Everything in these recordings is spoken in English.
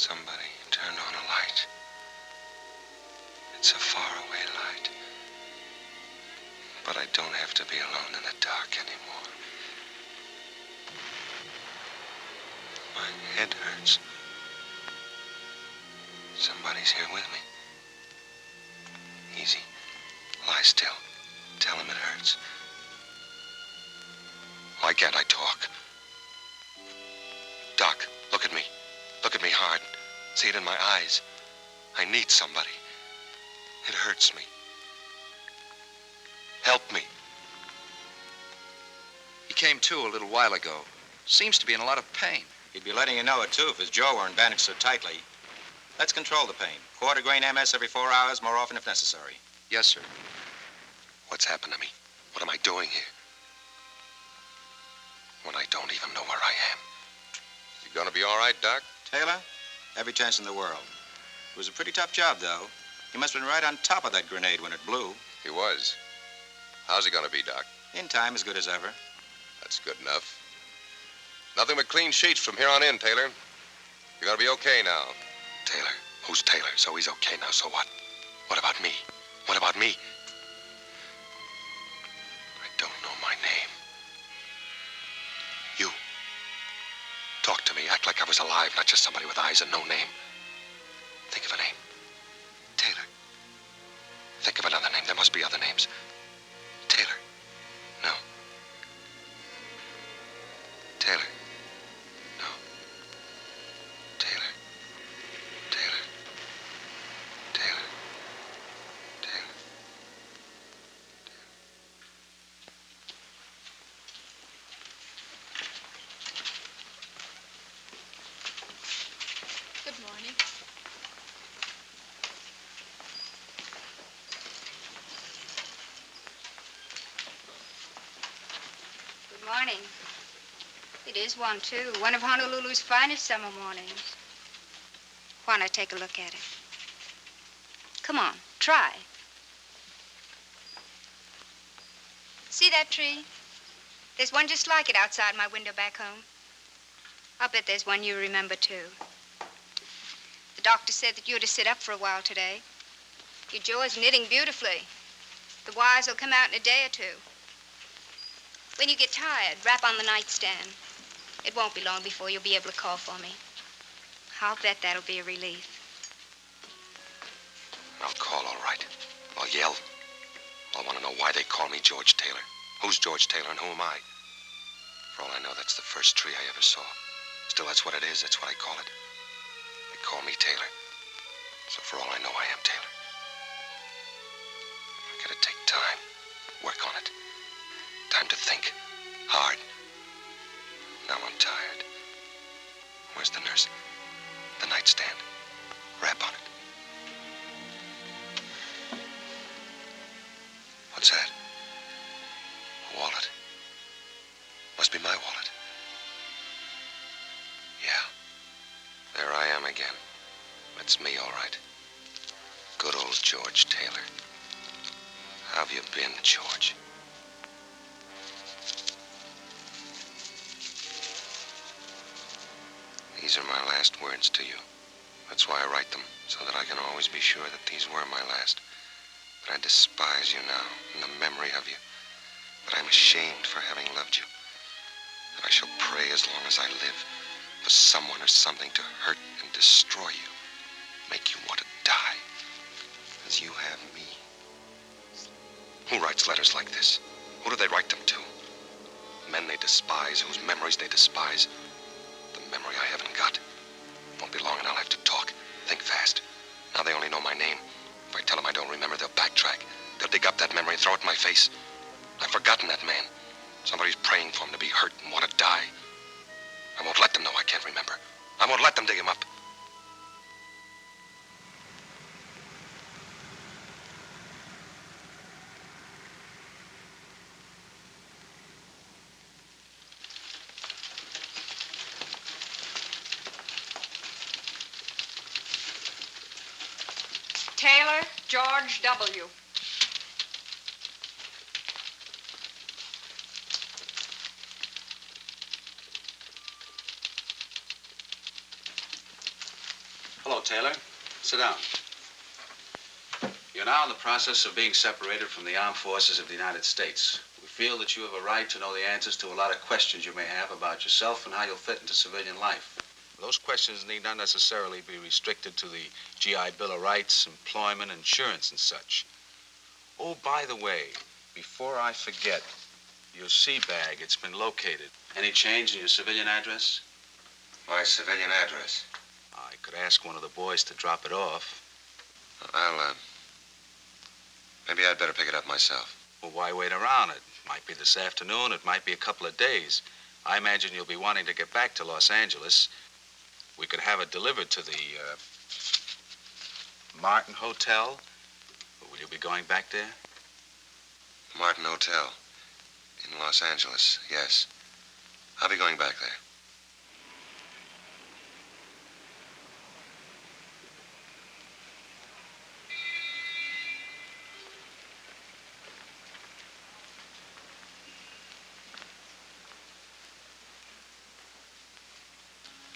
Somebody turned on a light. It's a faraway light. But I don't have to be alone in the dark anymore. My head hurts. Somebody's here with me. Easy. Lie still. Tell him it hurts. Why can't I talk? Doc, look at me. Look at me hard. See it in my eyes. I need somebody. It hurts me. Help me. He came to a little while ago. Seems to be in a lot of pain. He'd be letting you know it, too, if his jaw weren't bandaged so tightly. Let's control the pain. Quarter grain MS every 4 hours, more often if necessary. Yes, sir. What's happened to me? What am I doing here? When I don't even know where I am. You gonna be all right, Doc? Taylor? Every chance in the world. It was a pretty tough job, though. He must have been right on top of that grenade when it blew. He was. How's he gonna be, Doc? In time, as good as ever. That's good enough. Nothing but clean sheets from here on in, Taylor. You're gonna be okay now. Taylor? Who's Taylor? So he's okay now, so what? What about me? What about me? I don't know my name. You. Talk to me. Act like I was alive, not just somebody with eyes and no name. Think of a name. Taylor. Think of another name. There must be other names. Taylor. No. Taylor. No. Taylor. Taylor. Taylor. Taylor. Good morning. Good morning. It is one, too. One of Honolulu's finest summer mornings. Why not take a look at it? Come on, try. See that tree? There's one just like it outside my window back home. I'll bet there's one you remember, too. The doctor said that you're to sit up for a while today. Your jaw is knitting beautifully. The wires will come out in a day or two. When you get tired, rap on the nightstand. It won't be long before you'll be able to call for me. I'll bet that'll be a relief. I'll call, all right. I'll yell. I'll want to know why they call me George Taylor. Who's George Taylor and who am I? For all I know, that's the first tree I ever saw. Still, that's what it is. That's what I call it. They call me Taylor. So for all I know, I am Taylor. I gotta take time. Work on it. Time to think. Hard. Now I'm tired. Where's the nurse? The nightstand. Rap on it. What's that? A wallet. Must be my wallet. Yeah. There I am again. That's me, all right. Good old George Taylor. How have you been, George? These are my last words to you. That's why I write them, so that I can always be sure that these were my last. That I despise you now, in the memory of you. That I'm ashamed for having loved you. That I shall pray as long as I live for someone or something to hurt and destroy you. Make you want to die. As you have me. Who writes letters like this? Who do they write them to? Men they despise, whose memories they despise. The memory I haven't got. Won't be long and I'll have to talk. Think fast. Now they only know my name. If I tell them I don't remember, they'll backtrack. They'll dig up that memory and throw it in my face. I've forgotten that man. Somebody's praying for him to be hurt and want to die. I won't let them know I can't remember. I won't let them dig him up. Taylor George W. Hello, Taylor. Sit down. You're now in the process of being separated from the armed forces of the United States. We feel that you have a right to know the answers to a lot of questions you may have about yourself and how you'll fit into civilian life. Those questions need not necessarily be restricted to the GI Bill of Rights, employment, insurance, and such. Oh, by the way, before I forget, your sea bag, it's been located. Any change in your civilian address? My civilian address? I could ask one of the boys to drop it off. Maybe I'd better pick it up myself. Well, why wait around? It might be this afternoon, it might be a couple of days. I imagine you'll be wanting to get back to Los Angeles. We could have it delivered to the, Martin Hotel. Will you be going back there? The Martin Hotel in Los Angeles, yes. I'll be going back there.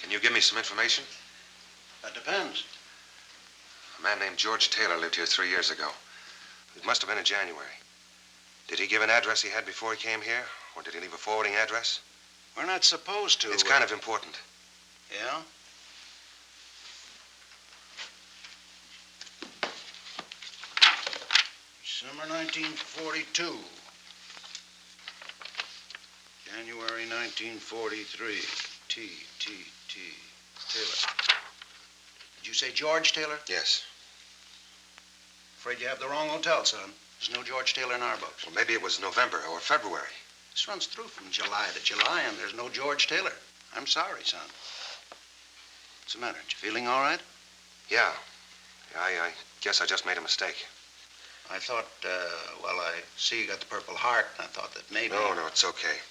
Can you give me some information? That depends. A man named George Taylor lived here 3 years ago. It must have been in January. Did he give an address he had before he came here? Or did he leave a forwarding address? We're not supposed to. It's kind of important. Yeah? Summer 1942. January 1943. T. Taylor. Did you say George Taylor? Yes. Afraid you have the wrong hotel, son. There's no George Taylor in our books. Well, maybe it was November or February. This runs through from July to July, and there's no George Taylor. I'm sorry, son. What's the matter? Aren't you feeling all right? Yeah. I guess I just made a mistake. I thought, well, I see you got the Purple Heart, and I thought that maybe... No, it's okay.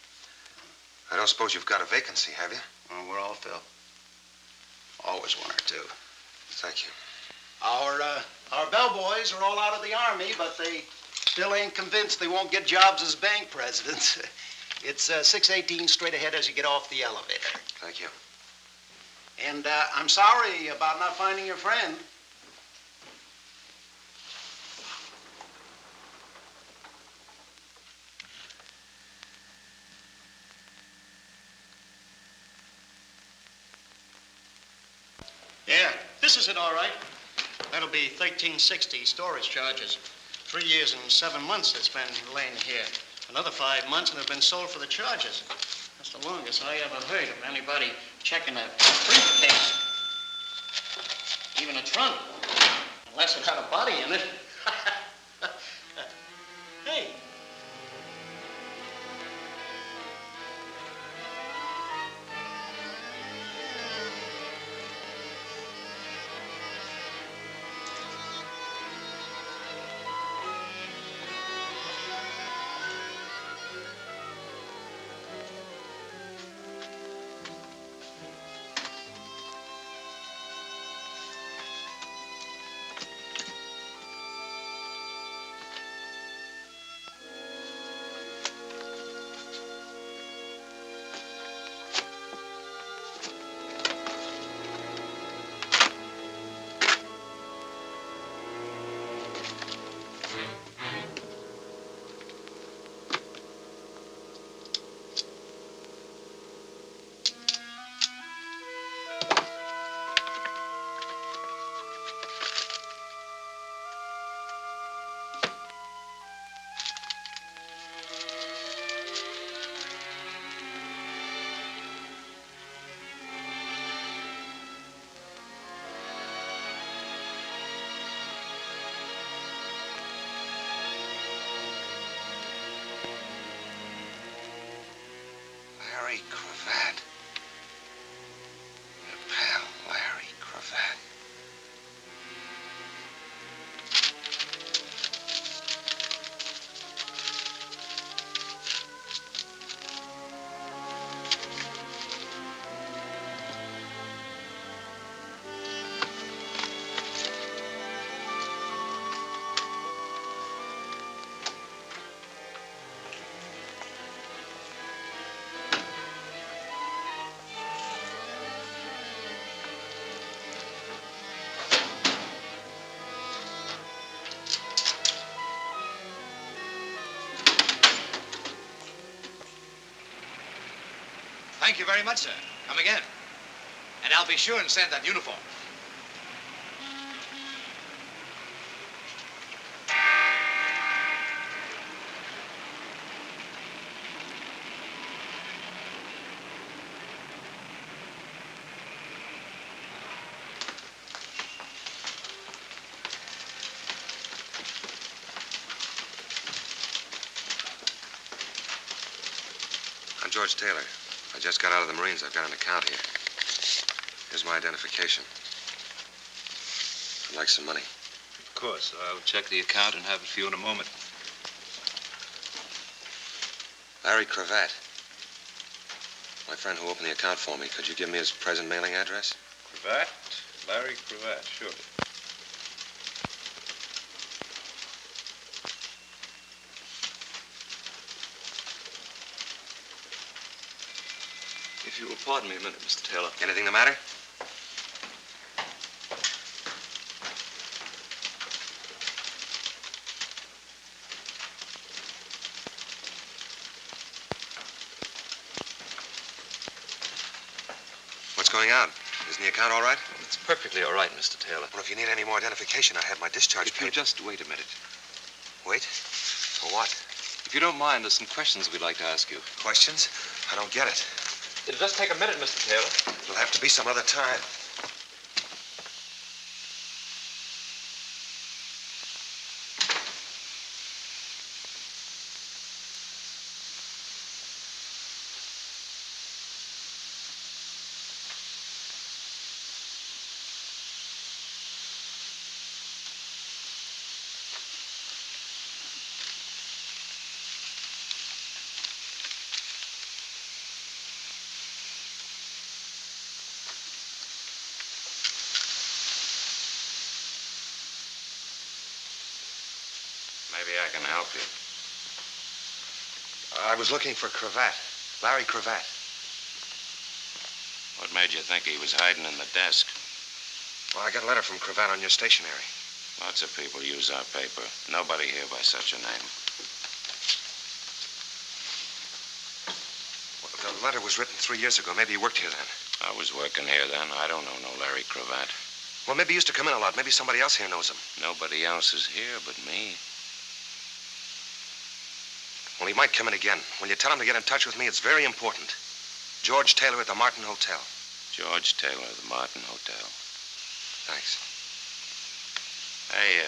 I don't suppose you've got a vacancy, have you? Well, we're all filled. Always one or two. Thank you. Our bellboys are all out of the Army, but they still ain't convinced they won't get jobs as bank presidents. It's 618 straight ahead as you get off the elevator. Thank you. And I'm sorry about not finding your friend. Yeah, this is it, all right. That'll be $13.60 storage charges. 3 years and 7 months it's been laying here. Another 5 months and it's been sold for the charges. That's the longest I ever heard of anybody checking a briefcase. Even a trunk. Unless it had a body in it. Hey. Larry Cravat. Your pal, Larry Cravat. Thank you very much, sir. Come again. And I'll be sure and send that uniform. I'm George Taylor. I just got out of the Marines. I've got an account here. Here's my identification. I'd like some money. Of course. I'll check the account and have it for you in a moment. Larry Cravat. My friend who opened the account for me. Could you give me his present mailing address? Cravat? Larry Cravat, sure. If you will pardon me a minute, Mr. Taylor. Anything the matter? What's going on? Isn't the account all right? It's perfectly all right, Mr. Taylor. Well, if you need any more identification, I have my discharge If you paper. just wait a minute. Wait? For what? If you don't mind, there's some questions we'd like to ask you. Questions? I don't get it. It'll just take a minute, Mr. Taylor. It'll have to be some other time. Maybe I can help you. I was looking for Cravat. Larry Cravat. What made you think he was hiding in the desk? Well, I got a letter from Cravat on your stationery. Lots of people use our paper. Nobody here by such a name. Well, the letter was written 3 years ago. Maybe you worked here then. I was working here then. I don't know no Larry Cravat. Well, maybe he used to come in a lot. Maybe somebody else here knows him. Nobody else is here but me. Well, he might come in again. When you tell him to get in touch with me, it's very important. George Taylor at the Martin Hotel. George Taylor, the Martin Hotel. Thanks. Hey,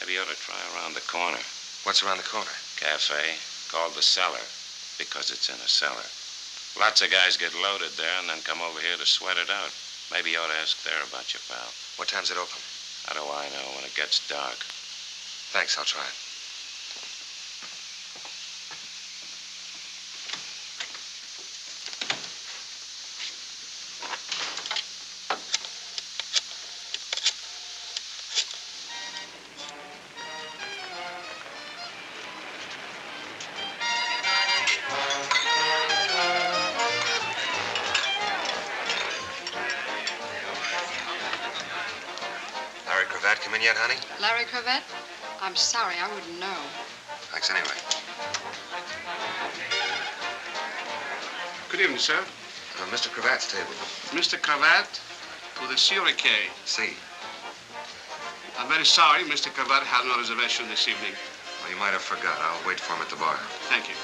maybe you ought to try around the corner. What's around the corner? Cafe called the Cellar because it's in a cellar. Lots of guys get loaded there and then come over here to sweat it out. Maybe you ought to ask there about your pal. What time's it open? How do I know when it gets dark? Thanks, I'll try it. Larry Cravat come in yet, honey? Larry Cravat? I'm sorry, I wouldn't know. Thanks anyway. Good evening, sir. Mr. Cravat's table. Mr. Cravat to the Surrey. See. I'm very sorry Mr. Cravat had no reservation this evening. Well, you might have forgot. I'll wait for him at the bar. Thank you.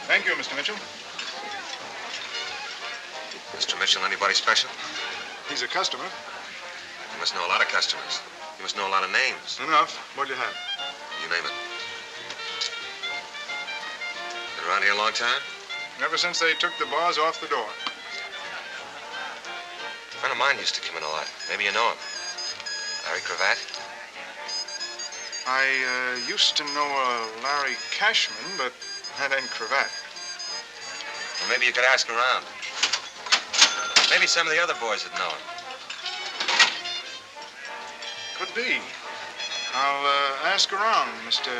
Thank you, Mr. Mitchell. Mr. Mitchell, anybody special? He's a customer. You must know a lot of customers. You must know a lot of names. Enough. What do you have? You name it. Been around here a long time? Ever since they took the bars off the door. A friend of mine used to come in a lot. Maybe you know him. Larry Cravat? I used to know a Larry Cashman, but that ain't Cravat. Well, maybe you could ask around. Maybe some of the other boys would know him. Could be. I'll ask around, Mr.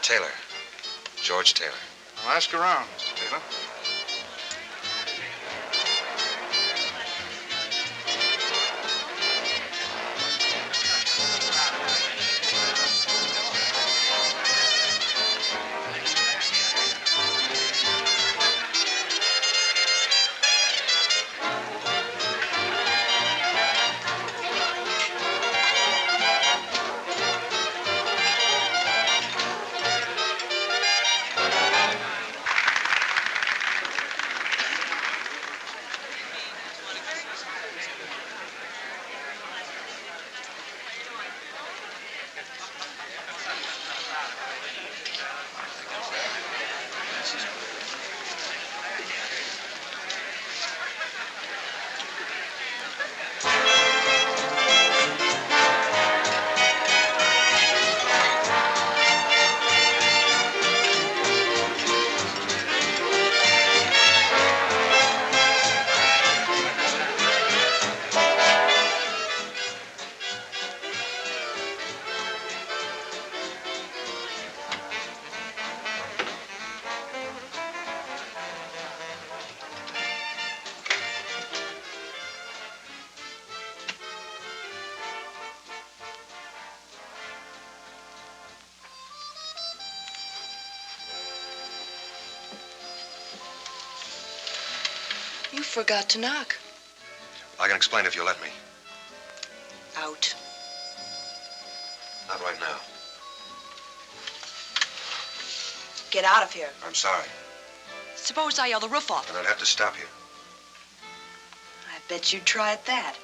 Taylor. George Taylor. I'll ask around, Mr. Taylor. You forgot to knock. I can explain if you'll let me. Out. Not right now. Get out of here. I'm sorry. Suppose I yell the roof off. And I'd have to stop you. I bet you'd try at that.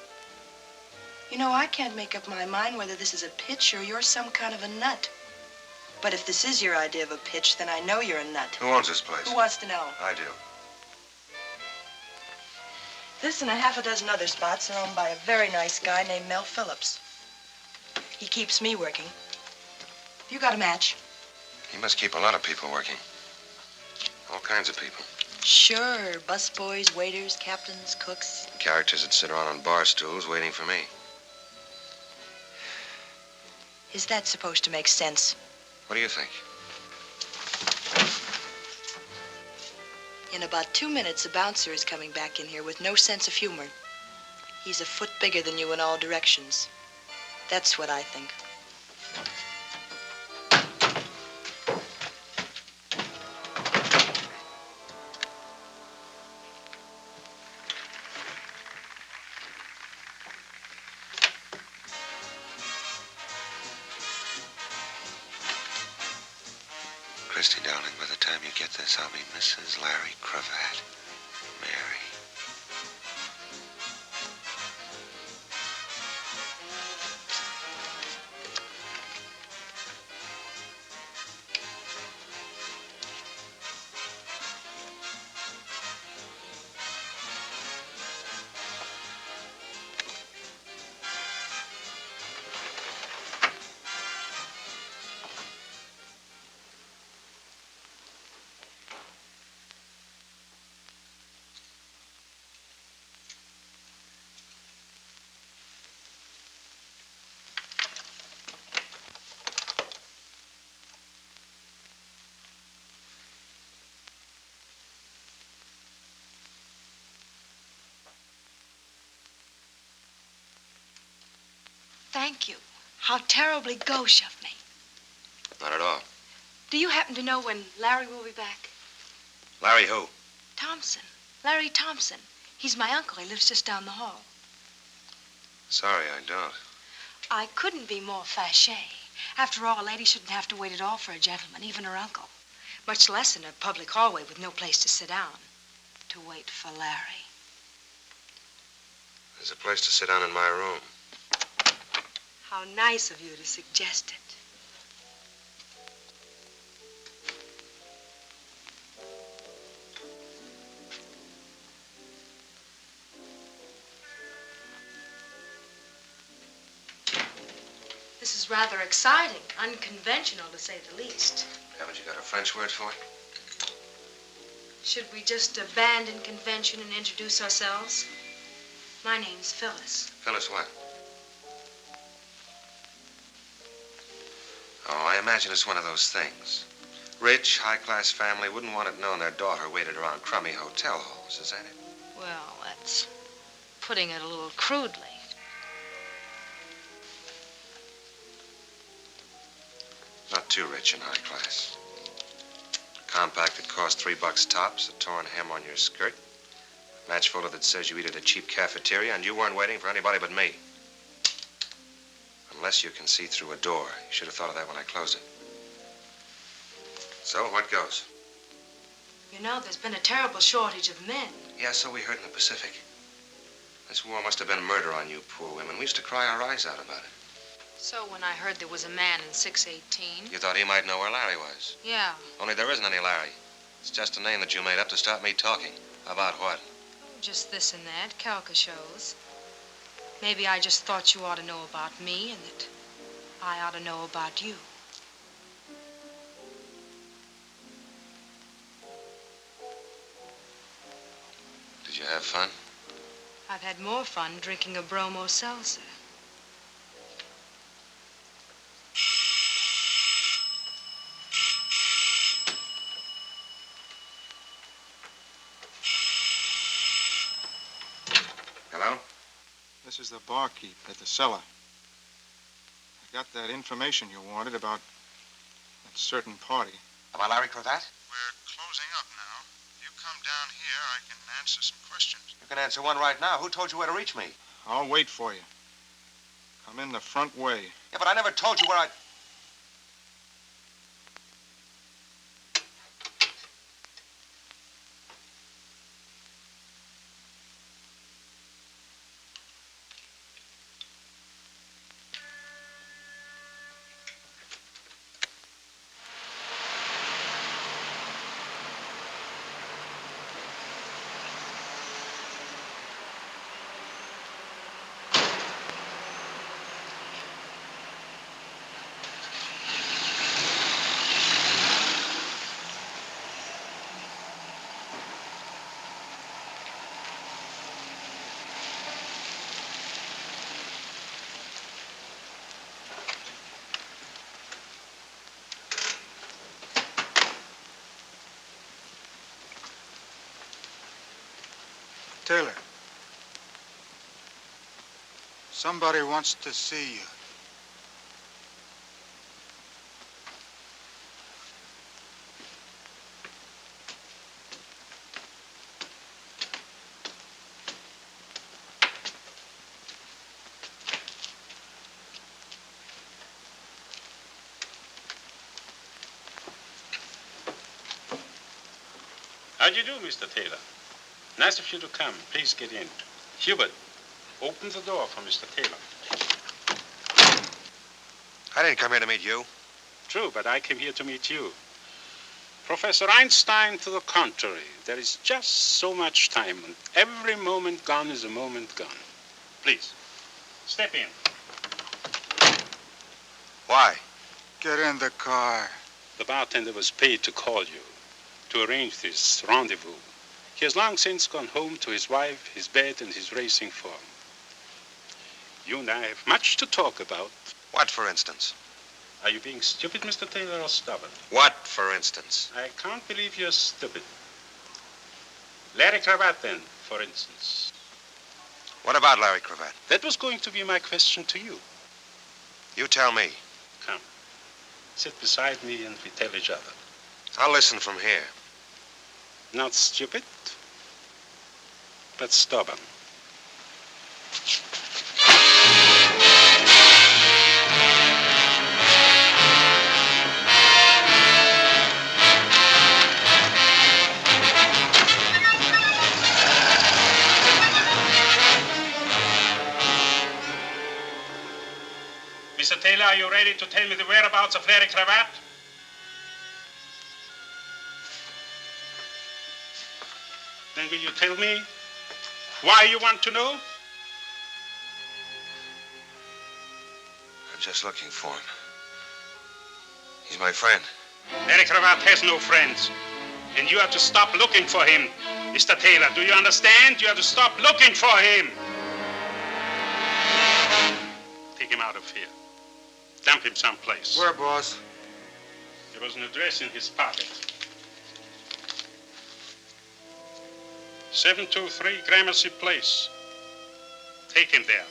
You know, I can't make up my mind whether this is a pitch or you're some kind of a nut. But if this is your idea of a pitch, then I know you're a nut. Who owns this place? Who wants to know? I do. This and a half a dozen other spots are owned by a very nice guy named Mel Phillips. He keeps me working. You got a match? He must keep a lot of people working. All kinds of people. Sure. Busboys, waiters, captains, cooks. Characters that sit around on bar stools waiting for me. Is that supposed to make sense? What do you think? In about 2 minutes, a bouncer is coming back in here with no sense of humor. He's a foot bigger than you in all directions. That's what I think. Christy, darling, by the time you get this, I'll be Mrs. Larry Cravat. Mary. Thank you. How terribly gauche of me. Not at all. Do you happen to know when Larry will be back? Larry who? Thompson. Larry Thompson. He's my uncle. He lives just down the hall. Sorry, I don't. I couldn't be more fâché. After all, a lady shouldn't have to wait at all for a gentleman, even her uncle. Much less in a public hallway with no place to sit down. To wait for Larry. There's a place to sit down in my room. How nice of you to suggest it. This is rather exciting, unconventional to say the least. Haven't you got a French word for it? Should we just abandon convention and introduce ourselves? My name's Phyllis. Phyllis what? Oh, I imagine it's one of those things. Rich, high-class family wouldn't want it known their daughter waited around crummy hotel halls, is that it? Well, that's putting it a little crudely. Not too rich and high class. Compact that cost $3 tops, a torn hem on your skirt, a match folder that says you eat at a cheap cafeteria, and you weren't waiting for anybody but me. Unless you can see through a door. You should have thought of that when I closed it. So, what goes? You know, there's been a terrible shortage of men. Yeah, so we heard in the Pacific. This war must have been murder on you poor women. We used to cry our eyes out about it. So when I heard there was a man in 618... You thought he might know where Larry was? Yeah. Only there isn't any Larry. It's just a name that you made up to stop me talking. About what? Oh, just this and that, calca shows. Maybe I just thought you ought to know about me and that I ought to know about you. Did you have fun? I've had more fun drinking a bromo seltzer. Hello? This is the barkeep at the cellar. I got that information you wanted about that certain party. About Larry Cravat? We're closing up now. You come down here, I can answer some questions. You can answer one right now. Who told you where to reach me? I'll wait for you. Come in the front way. Yeah, but I never told you where I... Taylor. Somebody wants to see you. How do you do, Mr. Taylor? Nice of you to come. Please get in. Hubert, open the door for Mr. Taylor. I didn't come here to meet you. True, but I came here to meet you. Professor Einstein, to the contrary. There is just so much time, and every moment gone is a moment gone. Please, step in. Why? Get in the car. The bartender was paid to call you, to arrange this rendezvous. He has long since gone home to his wife, his bed, and his racing form. You and I have much to talk about. What, for instance? Are you being stupid, Mr. Taylor, or stubborn? What, for instance? I can't believe you're stupid. Larry Cravat, then, for instance. What about Larry Cravat? That was going to be my question to you. You tell me. Come. Sit beside me and we tell each other. I'll listen from here. Not stupid, but stubborn. Mr. Taylor, are you ready to tell me the whereabouts of Larry Cravat? Then will you tell me why you want to know? I'm just looking for him. He's my friend. Larry Cravat has no friends. And you have to stop looking for him. Mr. Taylor, do you understand? You have to stop looking for him. Take him out of here. Dump him someplace. Where, boss? There was an address in his pocket. 723 Gramercy Place. Take him there.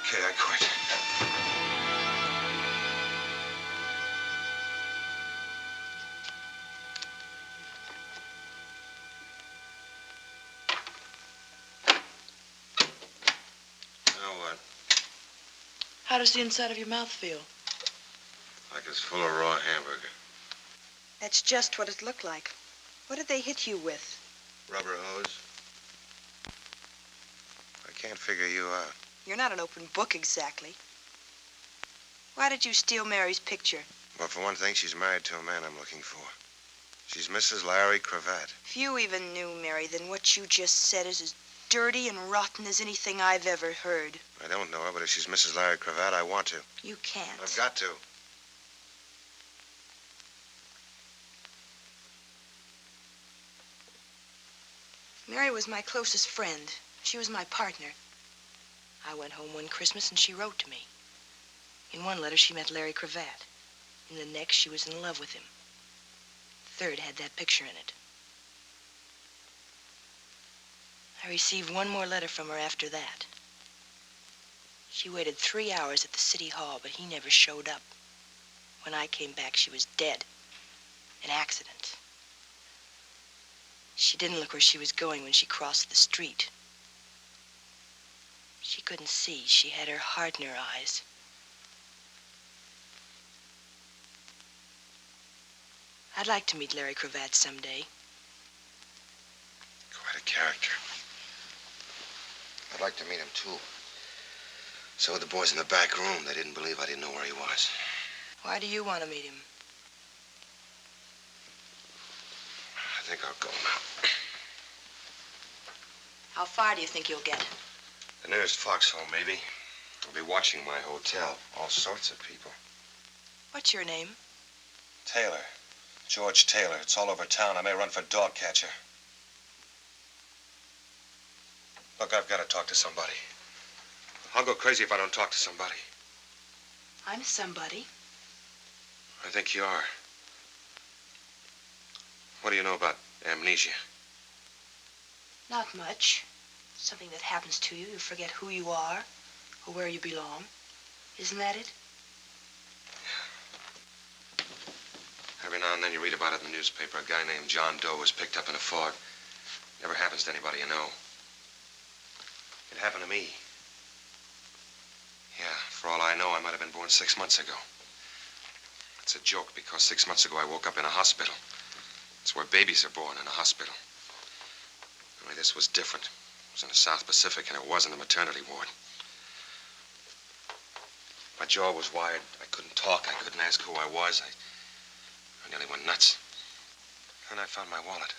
Okay, I quit. Now what? How does the inside of your mouth feel? Like it's full of raw hamburger. That's just what it looked like. What did they hit you with? Rubber hose. I can't figure you out. You're not an open book exactly. Why did you steal Mary's picture? Well, for one thing, she's married to a man I'm looking for. She's Mrs. Larry Cravat. If you even knew Mary, then what you just said is as dirty and rotten as anything I've ever heard. I don't know her, but if she's Mrs. Larry Cravat, I want to. You can't. I've got to. Mary was my closest friend. She was my partner. I went home one Christmas and she wrote to me. In one letter, she met Larry Cravat. In the next, she was in love with him. The third had that picture in it. I received one more letter from her after that. She waited 3 hours at the city hall, but he never showed up. When I came back, she was dead. An accident. She didn't look where she was going when she crossed the street. She couldn't see. She had her heart in her eyes. I'd like to meet Larry Cravat someday. Quite a character. I'd like to meet him, too. So would the boys in the back room. They didn't believe I didn't know where he was. Why do you want to meet him? I think I'll go now. How far do you think you'll get? The nearest foxhole, maybe. I'll be watching my hotel. All sorts of people. What's your name? Taylor. George Taylor. It's all over town. I may run for dog catcher. Look, I've got to talk to somebody. I'll go crazy if I don't talk to somebody. I'm somebody. I think you are. What do you know about amnesia? Not much. Something that happens to you. You forget who you are or where you belong. Isn't that it? Every now and then you read about it in the newspaper. A guy named John Doe was picked up in a fog. Never happens to anybody you know. It happened to me. Yeah, for all I know, I might have been born 6 months ago. It's a joke because 6 months ago I woke up in a hospital. It's where babies are born, in a hospital. Only this was different. It was in the South Pacific and it wasn't a maternity ward. My jaw was wired. I couldn't talk. I couldn't ask who I was. I nearly went nuts. Then I found my wallet.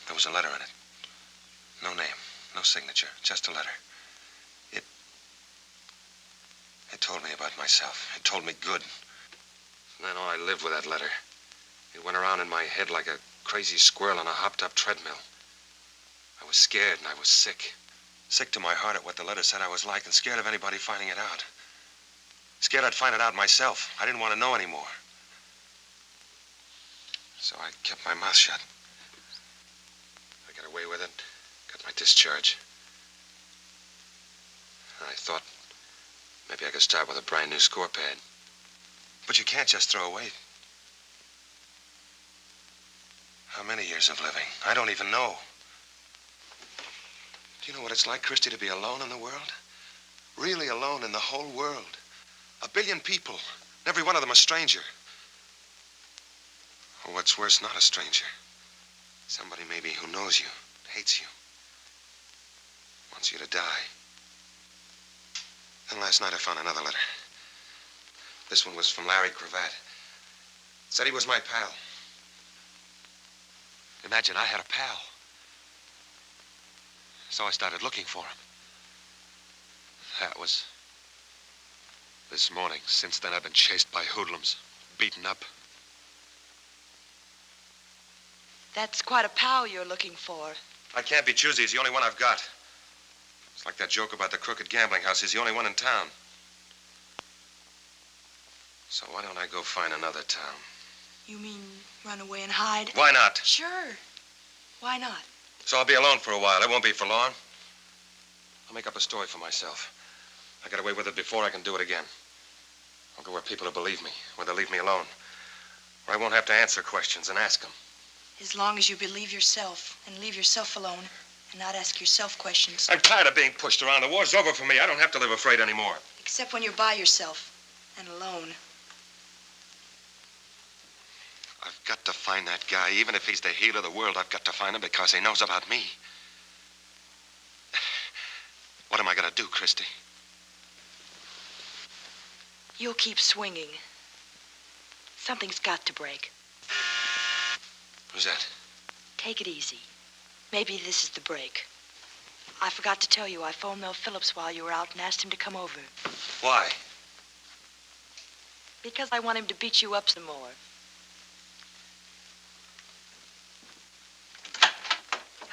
There was a letter in it. No name, no signature, just a letter. It told me about myself. It told me good. And then I lived with that letter. It went around in my head like a crazy squirrel on a hopped-up treadmill. I was scared and I was sick. Sick to my heart at what the letter said I was like and scared of anybody finding it out. Scared I'd find it out myself. I didn't want to know anymore. So I kept my mouth shut. I got away with it, got my discharge. And I thought maybe I could start with a brand new score pad. But you can't just throw away. How many years of living? I don't even know. Do you know what it's like, Christy, to be alone in the world? Really alone in the whole world. 1 billion people, and every one of them a stranger. Or what's worse, not a stranger. Somebody maybe who knows you, hates you, wants you to die. Then last night I found another letter. This one was from Larry Cravat. Said he was my pal. Imagine I had a pal. So I started looking for him. That was this morning. Since then I've been chased by hoodlums, beaten up. That's quite a pal you're looking for. I can't be choosy. He's the only one I've got. It's like that joke about the crooked gambling house. He's the only one in town. So why don't I go find another town? You mean run away and hide? Why not? Sure. Why not? So I'll be alone for a while. It won't be for long. I'll make up a story for myself. I got away with it before. I can do it again. I'll go where people will believe me, where they'll leave me alone, where I won't have to answer questions and ask them. As long as you believe yourself and leave yourself alone and not ask yourself questions. I'm tired of being pushed around. The war's over for me. I don't have to live afraid anymore. Except when you're by yourself and alone. I've got to find that guy. Even if he's the heel of the world, I've got to find him because he knows about me. What am I going to do, Christy? You'll keep swinging. Something's got to break. Who's that? Take it easy. Maybe this is the break. I forgot to tell you, I phoned Mel Phillips while you were out and asked him to come over. Why? Because I want him to beat you up some more.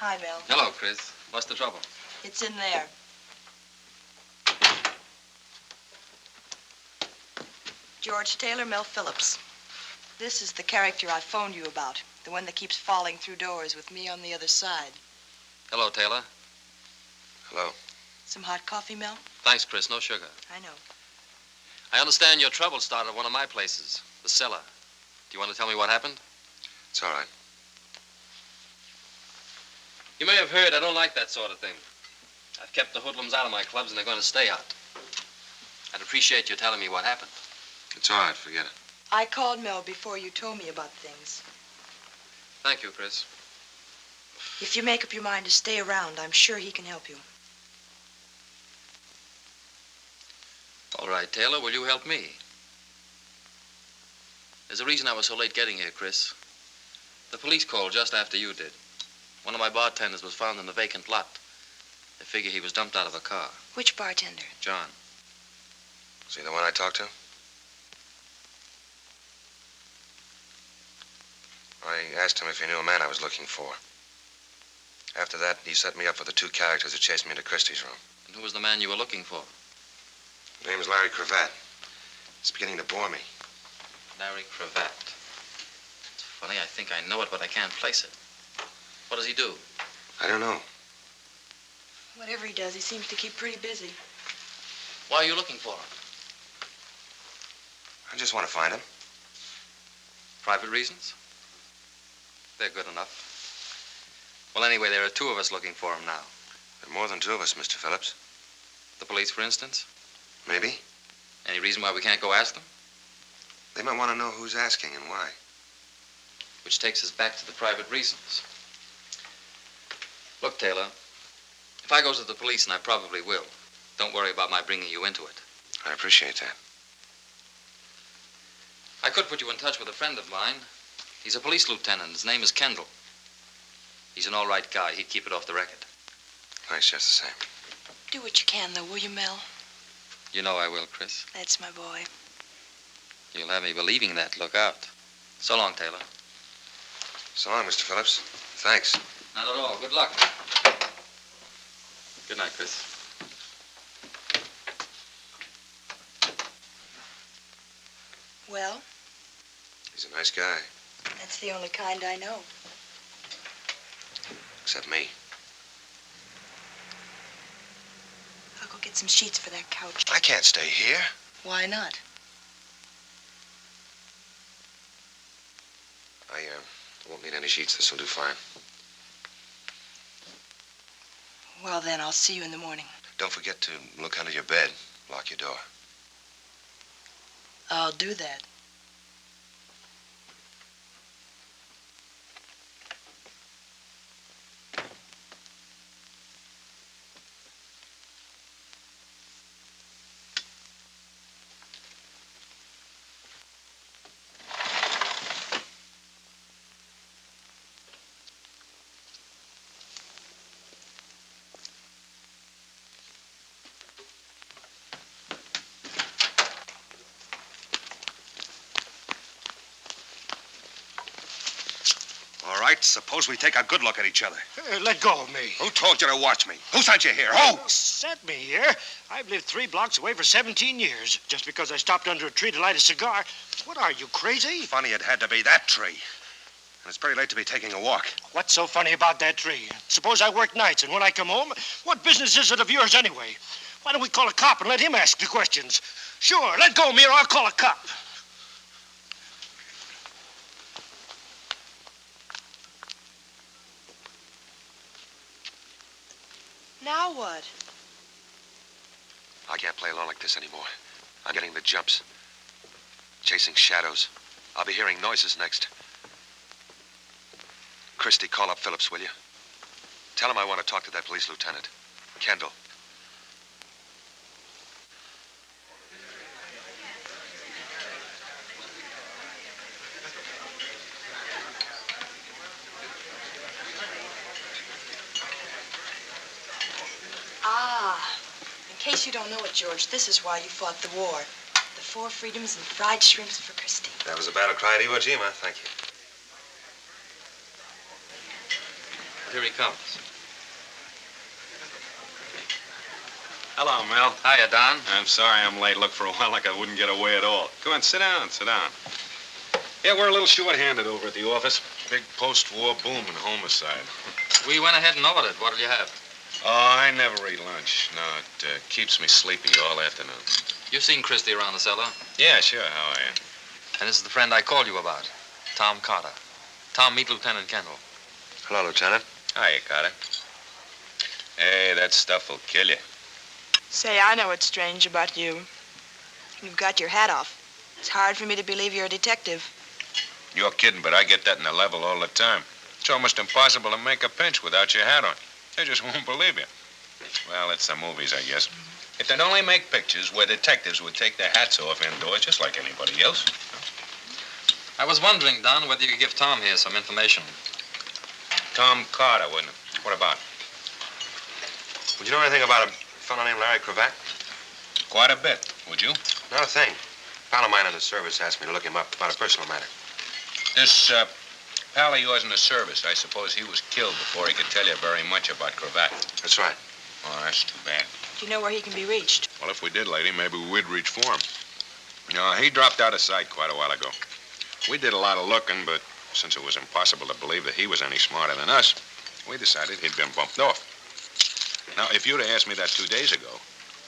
Hi, Mel. Hello, Chris. What's the trouble? It's in there. George Taylor, Mel Phillips. This is the character I phoned you about. The one that keeps falling through doors with me on the other side. Hello, Taylor. Hello. Some hot coffee, Mel? Thanks, Chris. No sugar. I know. I understand your trouble started at one of my places, the cellar. Do you want to tell me what happened? It's all right. You may have heard I don't like that sort of thing. I've kept the hoodlums out of my clubs, and they're going to stay out. I'd appreciate you telling me what happened. It's all right. Forget it. I called Mel before you told me about things. Thank you, Chris. If you make up your mind to stay around, I'm sure he can help you. All right, Taylor, will you help me? There's a reason I was so late getting here, Chris. The police called just after you did. One of my bartenders was found in the vacant lot. They figure he was dumped out of a car. Which bartender? John. Is he the one I talked to? I asked him if he knew a man I was looking for. After that, he set me up for the two characters who chased me into Christie's room. And who was the man you were looking for? His name is Larry Cravat. It's beginning to bore me. Larry Cravat. It's funny, I think I know it, but I can't place it. What does he do? I don't know. Whatever he does, he seems to keep pretty busy. Why are you looking for him? I just want to find him. Private reasons? They're good enough. Well, anyway, there are two of us looking for him now. There are more than two of us, Mr. Phillips. The police, for instance? Maybe. Any reason why we can't go ask them? They might want to know who's asking and why. Which takes us back to the private reasons. Look, Taylor, if I go to the police, and I probably will, don't worry about my bringing you into it. I appreciate that. I could put you in touch with a friend of mine. He's a police lieutenant. His name is Kendall. He's an all right guy. He'd keep it off the record. Thanks, just the same. Do what you can, though, will you, Mel? You know I will, Chris. That's my boy. You'll have me believing that. Look out. So long, Taylor. So long, Mr. Phillips. Thanks. Not at all. Good luck. Good night, Chris. Well? He's a nice guy. That's the only kind I know. Except me. I'll go get some sheets for that couch. I can't stay here. Why not? I won't need any sheets. This will do fine. Well, then, I'll see you in the morning. Don't forget to look under your bed. Lock your door. I'll do that. All right, suppose we take a good look at each other. Let go of me. Who told you to watch me? Who sent you here? Who? Sent me here? I've lived 3 blocks away for 17 years. Just because I stopped under a tree to light a cigar. What are you, crazy? Funny it had to be that tree. And it's pretty late to be taking a walk. What's so funny about that tree? Suppose I work nights, and when I come home, what business is it of yours anyway? Why don't we call a cop and let him ask the questions? Sure, let go of me or I'll call a cop. Now what? I can't play along like this anymore. I'm getting the jumps. Chasing shadows. I'll be hearing noises next. Christy, call up Phillips, will you? Tell him I want to talk to that police lieutenant. Kendall. In case you don't know it, George, this is why you fought the war. The 4 freedoms and fried shrimps for Christy. That was a battle cry at Iwo Jima. Thank you. Here he comes. Hello, Mel. Hiya, Don. I'm sorry I'm late. Looked for a while like I wouldn't get away at all. Come on, sit down, sit down. Yeah, we're a little short-handed over at the office. Big post-war boom in homicide. We went ahead and ordered. What did you have? Oh, I never eat lunch. No, it keeps me sleepy all afternoon. You've seen Christy around the cellar? Yeah, sure. How are you? And this is the friend I called you about, Tom Carter. Tom, meet Lieutenant Kendall. Hello, Lieutenant. Hiya, Carter. Hey, that stuff will kill you. Say, I know what's strange about you. You've got your hat off. It's hard for me to believe you're a detective. You're kidding, but I get that in the level all the time. It's almost impossible to make a pinch without your hat on. They just won't believe you. Well, it's the movies, I guess. If they'd only make pictures where detectives would take their hats off indoors, just like anybody else. I was wondering, Don, whether you could give Tom here some information. Tom Carter, wouldn't it? What about? Would you know anything about a fellow named Larry Cravat? Quite a bit. Would you? Not a thing. A pal of mine in the service asked me to look him up about a personal matter. This pal of yours in the service, I suppose he was killed before he could tell you very much about Cravat. That's right. Oh, that's too bad. Do you know where he can be reached? Well, if we did, lady, maybe we'd reach for him. No, he dropped out of sight quite a while ago. We did a lot of looking, but since it was impossible to believe that he was any smarter than us, we decided he'd been bumped off. Now, if you'd have asked me that 2 days ago,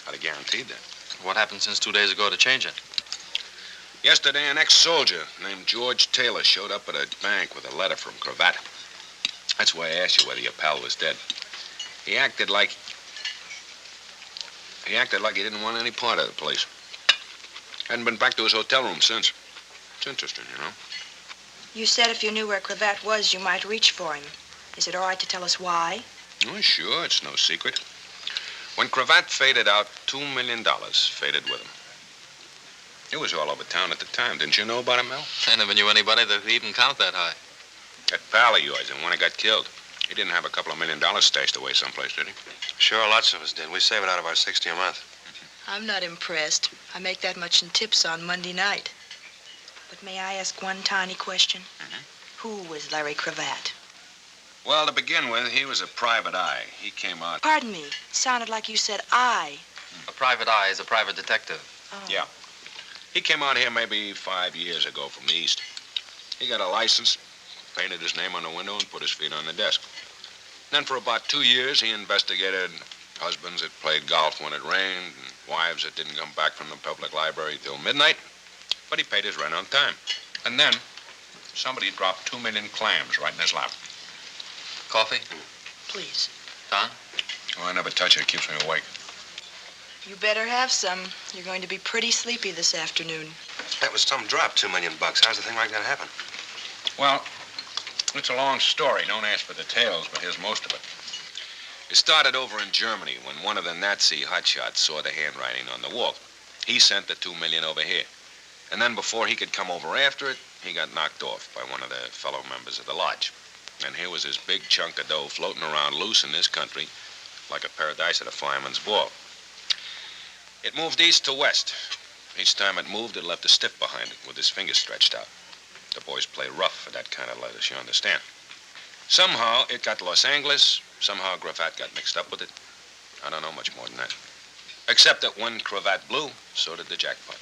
I'd have guaranteed that. What happened since 2 days ago to change it? Yesterday, an ex-soldier named George Taylor showed up at a bank with a letter from Cravat. That's why I asked you whether your pal was dead. He acted like he didn't want any part of the place. Hadn't been back to his hotel room since. It's interesting, you know. You said if you knew where Cravat was, you might reach for him. Is it all right to tell us why? Oh, sure, it's no secret. When Cravat faded out, $2 million faded with him. It was all over town at the time. Didn't you know about it, Mel? I never knew anybody that could even count that high. That pal of yours, the one who got killed, he didn't have a couple of $1 million stashed away someplace, did he? Sure, lots of us did. We save it out of our 60 a month. I'm not impressed. I make that much in tips on Monday night. But may I ask one tiny question? Who was Larry Cravat? Well, to begin with, he was a private eye. He came out... Pardon me. Sounded like you said I. A private eye is a private detective. Oh. Yeah. He came out here maybe 5 years ago from the East. He got a license, painted his name on the window, and put his feet on the desk. Then for about 2 years, he investigated husbands that played golf when it rained, and wives that didn't come back from the public library till midnight. But he paid his rent on time. And then somebody dropped 2 million clams right in his lap. Coffee? Please. Don? Oh, I never touch it. It keeps me awake. You better have some. You're going to be pretty sleepy this afternoon. That was some drop, $2 million. How's the thing like that happen? Well, it's a long story. Don't ask for details, but here's most of it. It started over in Germany when one of the Nazi hotshots saw the handwriting on the wall. He sent the $2 million over here. And then before he could come over after it, he got knocked off by one of the fellow members of the lodge. And here was this big chunk of dough floating around loose in this country like a paradise at a fireman's ball. It moved east to west. Each time it moved, it left a stiff behind it with his fingers stretched out. The boys play rough for that kind of lettuce, you understand. Somehow it got to Los Angeles. Somehow Cravat got mixed up with it. I don't know much more than that. Except that when Cravat blew, so did the jackpot.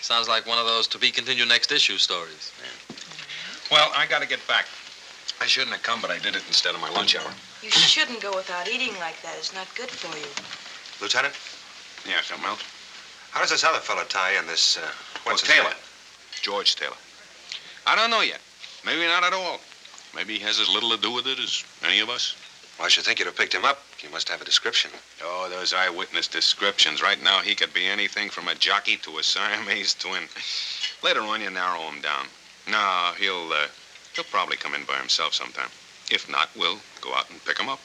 Sounds like one of those to-be-continued next issue stories. Yeah. Well, I got to get back. I shouldn't have come, but I did it instead of my lunch hour. You shouldn't go without eating like that. It's not good for you. Lieutenant? Yeah, something else? How does this other fellow tie in, this, what's his Taylor. name? George Taylor. I don't know yet. Maybe not at all. Maybe he has as little to do with it as any of us. Well, I should think you'd have picked him up. He must have a description. Oh, those eyewitness descriptions. Right now, he could be anything from a jockey to a Siamese twin. Later on, you narrow him down. No, he'll probably come in by himself sometime. If not, we'll go out and pick him up.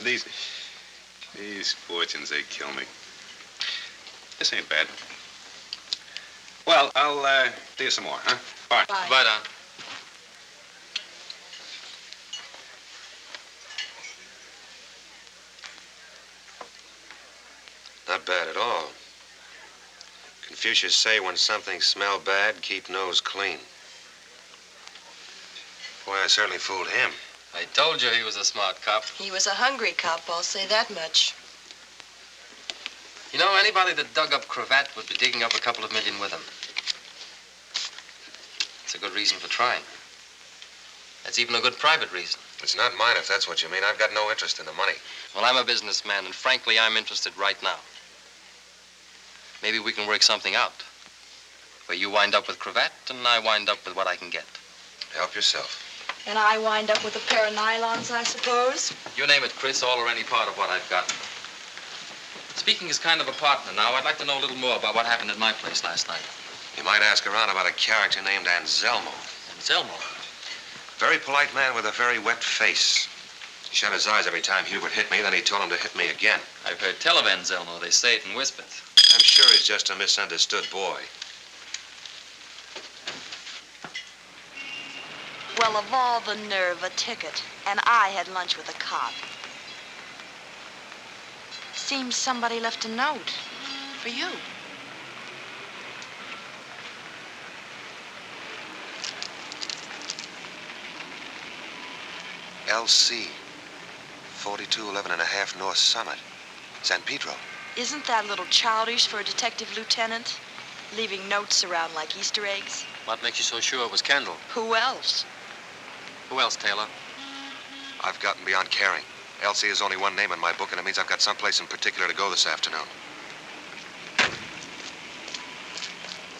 These fortunes, they kill me. This ain't bad. Well, I'll do you some more, huh? Bye. Bye. Bye, Don. Not bad at all. Confucius say when something smell bad, keep nose clean. Boy, I certainly fooled him. I told you he was a smart cop. He was a hungry cop, I'll say that much. You know, anybody that dug up Cravat would be digging up a couple of million with him. It's a good reason for trying. That's even a good private reason. It's not mine, if that's what you mean. I've got no interest in the money. Well, I'm a businessman, and frankly, I'm interested right now. Maybe we can work something out. Where you wind up with Cravat, and I wind up with what I can get. Help yourself. And I wind up with a pair of nylons, I suppose? You name it, Chris, all or any part of what I've got. Speaking as kind of a partner now, I'd like to know a little more about what happened at my place last night. You might ask around about a character named Anselmo. Anselmo? Very polite man with a very wet face. He shut his eyes every time Hubert hit me, then he told him to hit me again. I've heard tell of Anselmo. They say it in whispers. I'm sure he's just a misunderstood boy. Well, of all the nerve, a ticket. And I had lunch with a cop. Seems somebody left a note for you. LC, 4211 and a half North Summit, San Pedro. Isn't that a little childish for a detective lieutenant? Leaving notes around like Easter eggs? What makes you so sure it was Kendall? Who else? Who else, Taylor? I've gotten beyond caring. LC is only one name in my book, and it means I've got someplace in particular to go this afternoon.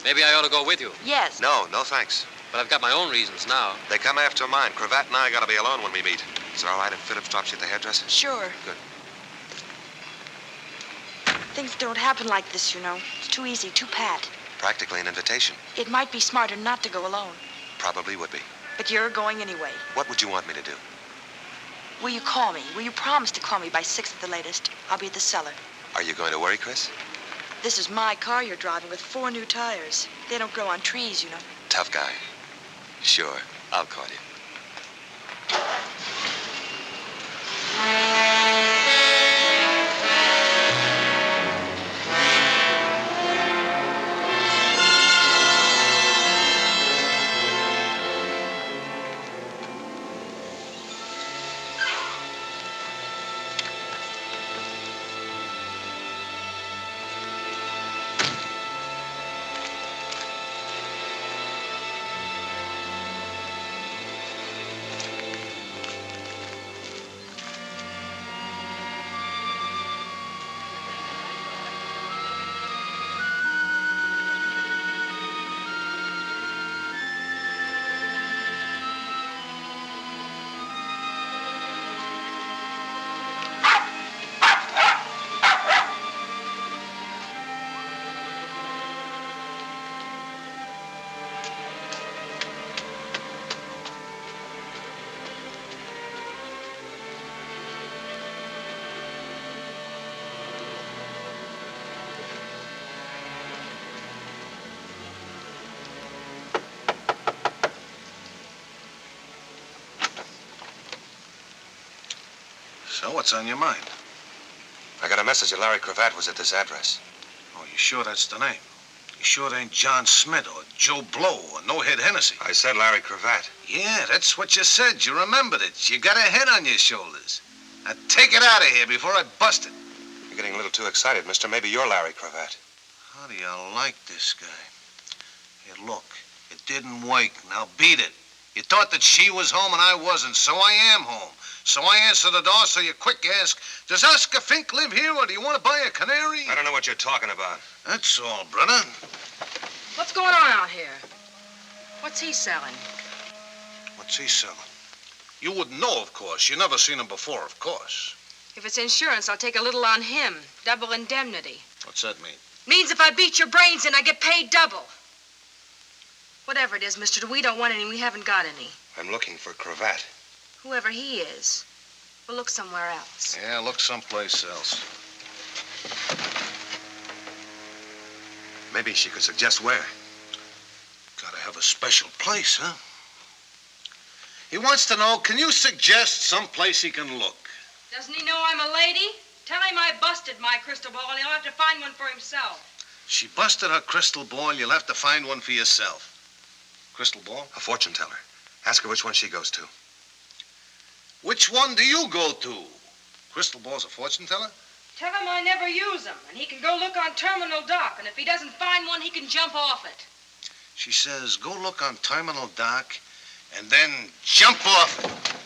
Maybe I ought to go with you. Yes. No thanks. But I've got my own reasons now. They come after mine. Cravat and I gotta be alone when we meet. Is it all right if Phillips drops you at the hairdresser? Sure. Good. Things don't happen like this, you know. It's too easy, too pat. Practically an invitation. It might be smarter not to go alone. Probably would be. But you're going anyway. What would you want me to do? Will you call me? Will you promise to call me by 6 at the latest? I'll be at the cellar. Are you going to worry, Chris? This is my car you're driving with 4 new tires. They don't grow on trees, you know. Tough guy. Sure, I'll call you. So, what's on your mind? I got a message that Larry Cravat was at this address. Oh, you sure that's the name? You sure it ain't John Smith or Joe Blow or No Head Hennessy? I said Larry Cravat. Yeah, that's what you said. You remembered it. You got a head on your shoulders. Now take it out of here before I bust it. You're getting a little too excited, mister. Maybe you're Larry Cravat. How do you like this guy? Hey, look, it didn't work. Now beat it. You thought that she was home and I wasn't, so I am home. So I answer the door, so you quick ask, does Oscar Fink live here, or do you want to buy a canary? I don't know what you're talking about. That's all, brother. What's going on out here? What's he selling? What's he selling? You wouldn't know, of course. You never seen him before, of course. If it's insurance, I'll take a little on him. Double indemnity. What's that mean? Means if I beat your brains in, I get paid double. Whatever it is, mister, we don't want any. We haven't got any. I'm looking for Cravat. Whoever he is, we'll look somewhere else. Yeah, look someplace else. Maybe she could suggest where. Gotta have a special place, huh? He wants to know, can you suggest some place he can look? Doesn't he know I'm a lady? Tell him I busted my crystal ball and he'll have to find one for himself. She busted her crystal ball. You'll have to find one for yourself. Crystal ball? A fortune teller. Ask her which one she goes to. Which one do you go to? Crystal Ball's a fortune teller? Tell him I never use them, and he can go look on Terminal Dock, and if he doesn't find one, he can jump off it. She says, go look on Terminal Dock and then jump off it.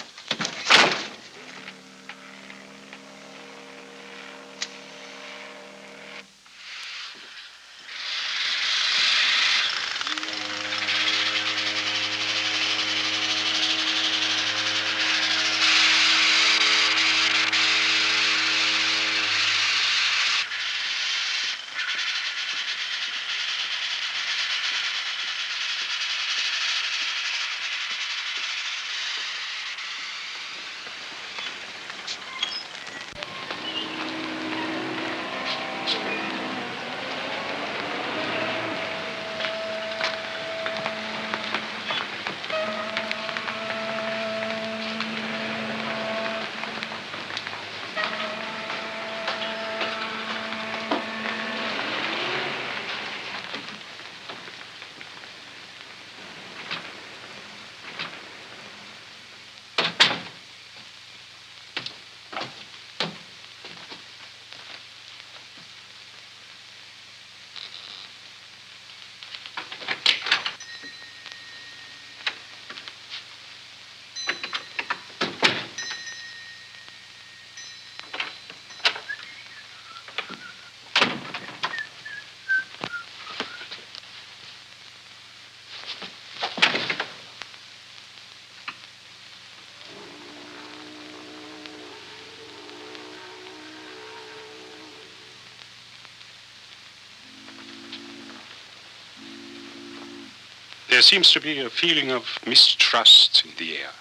There seems to be a feeling of mistrust in the air.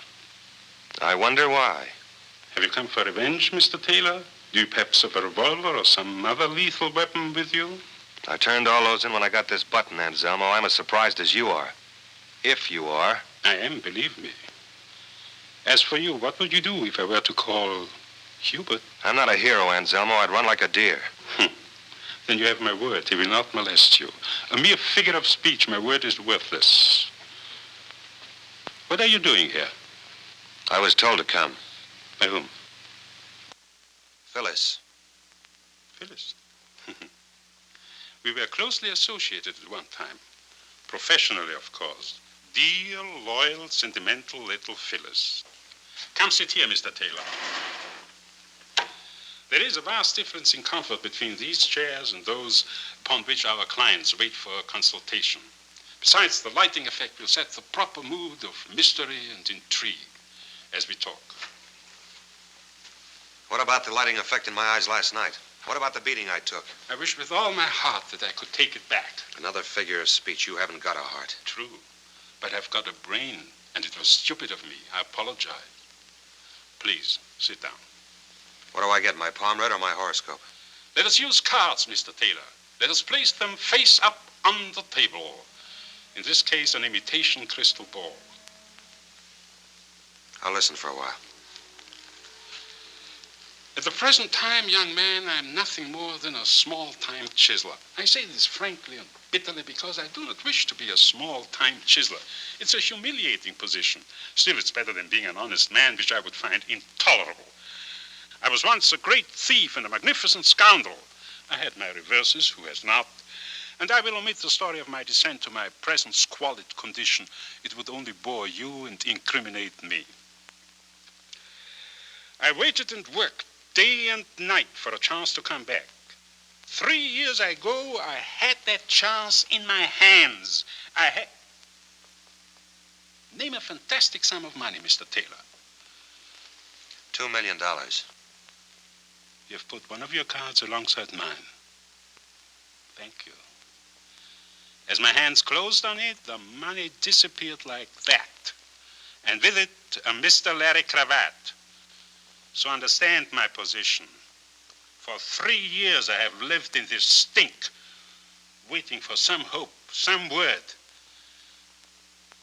I wonder why. Have you come for revenge, Mr. Taylor? Do you perhaps have a revolver or some other lethal weapon with you? I turned all those in when I got this button, Anselmo. I'm as surprised as you are. If you are. I am, believe me. As for you, what would you do if I were to call Hubert? I'm not a hero, Anselmo. I'd run like a deer. Then you have my word. He will not molest you. A mere figure of speech, my word is worthless. What are you doing here? I was told to come. By whom? Phyllis. Phyllis? We were closely associated at one time. Professionally, of course. Dear, loyal, sentimental little Phyllis. Come sit here, Mr. Taylor. There is a vast difference in comfort between these chairs and those upon which our clients wait for a consultation. Besides, the lighting effect will set the proper mood of mystery and intrigue as we talk. What about the lighting effect in my eyes last night? What about the beating I took? I wish with all my heart that I could take it back. Another figure of speech. You haven't got a heart. True, but I've got a brain, and it was stupid of me. I apologize. Please, sit down. What do I get, my palm read or my horoscope? Let us use cards, Mr. Taylor. Let us place them face up on the table. In this case, an imitation crystal ball. I'll listen for a while. At the present time, young man, I am nothing more than a small-time chiseler. I say this frankly and bitterly because I do not wish to be a small-time chiseler. It's a humiliating position. Still, it's better than being an honest man, which I would find intolerable. I was once a great thief and a magnificent scoundrel. I had my reverses, who has not? And I will omit the story of my descent to my present squalid condition. It would only bore you and incriminate me. I waited and worked day and night for a chance to come back. 3 years ago, I had that chance in my hands. Name a fantastic sum of money, Mr. Taylor. $2 million. You've put one of your cards alongside mine. Thank you. As my hands closed on it, the money disappeared like that. And with it, a Mr. Larry cravat. So understand my position. For 3 years I have lived in this stink, waiting for some hope, some word.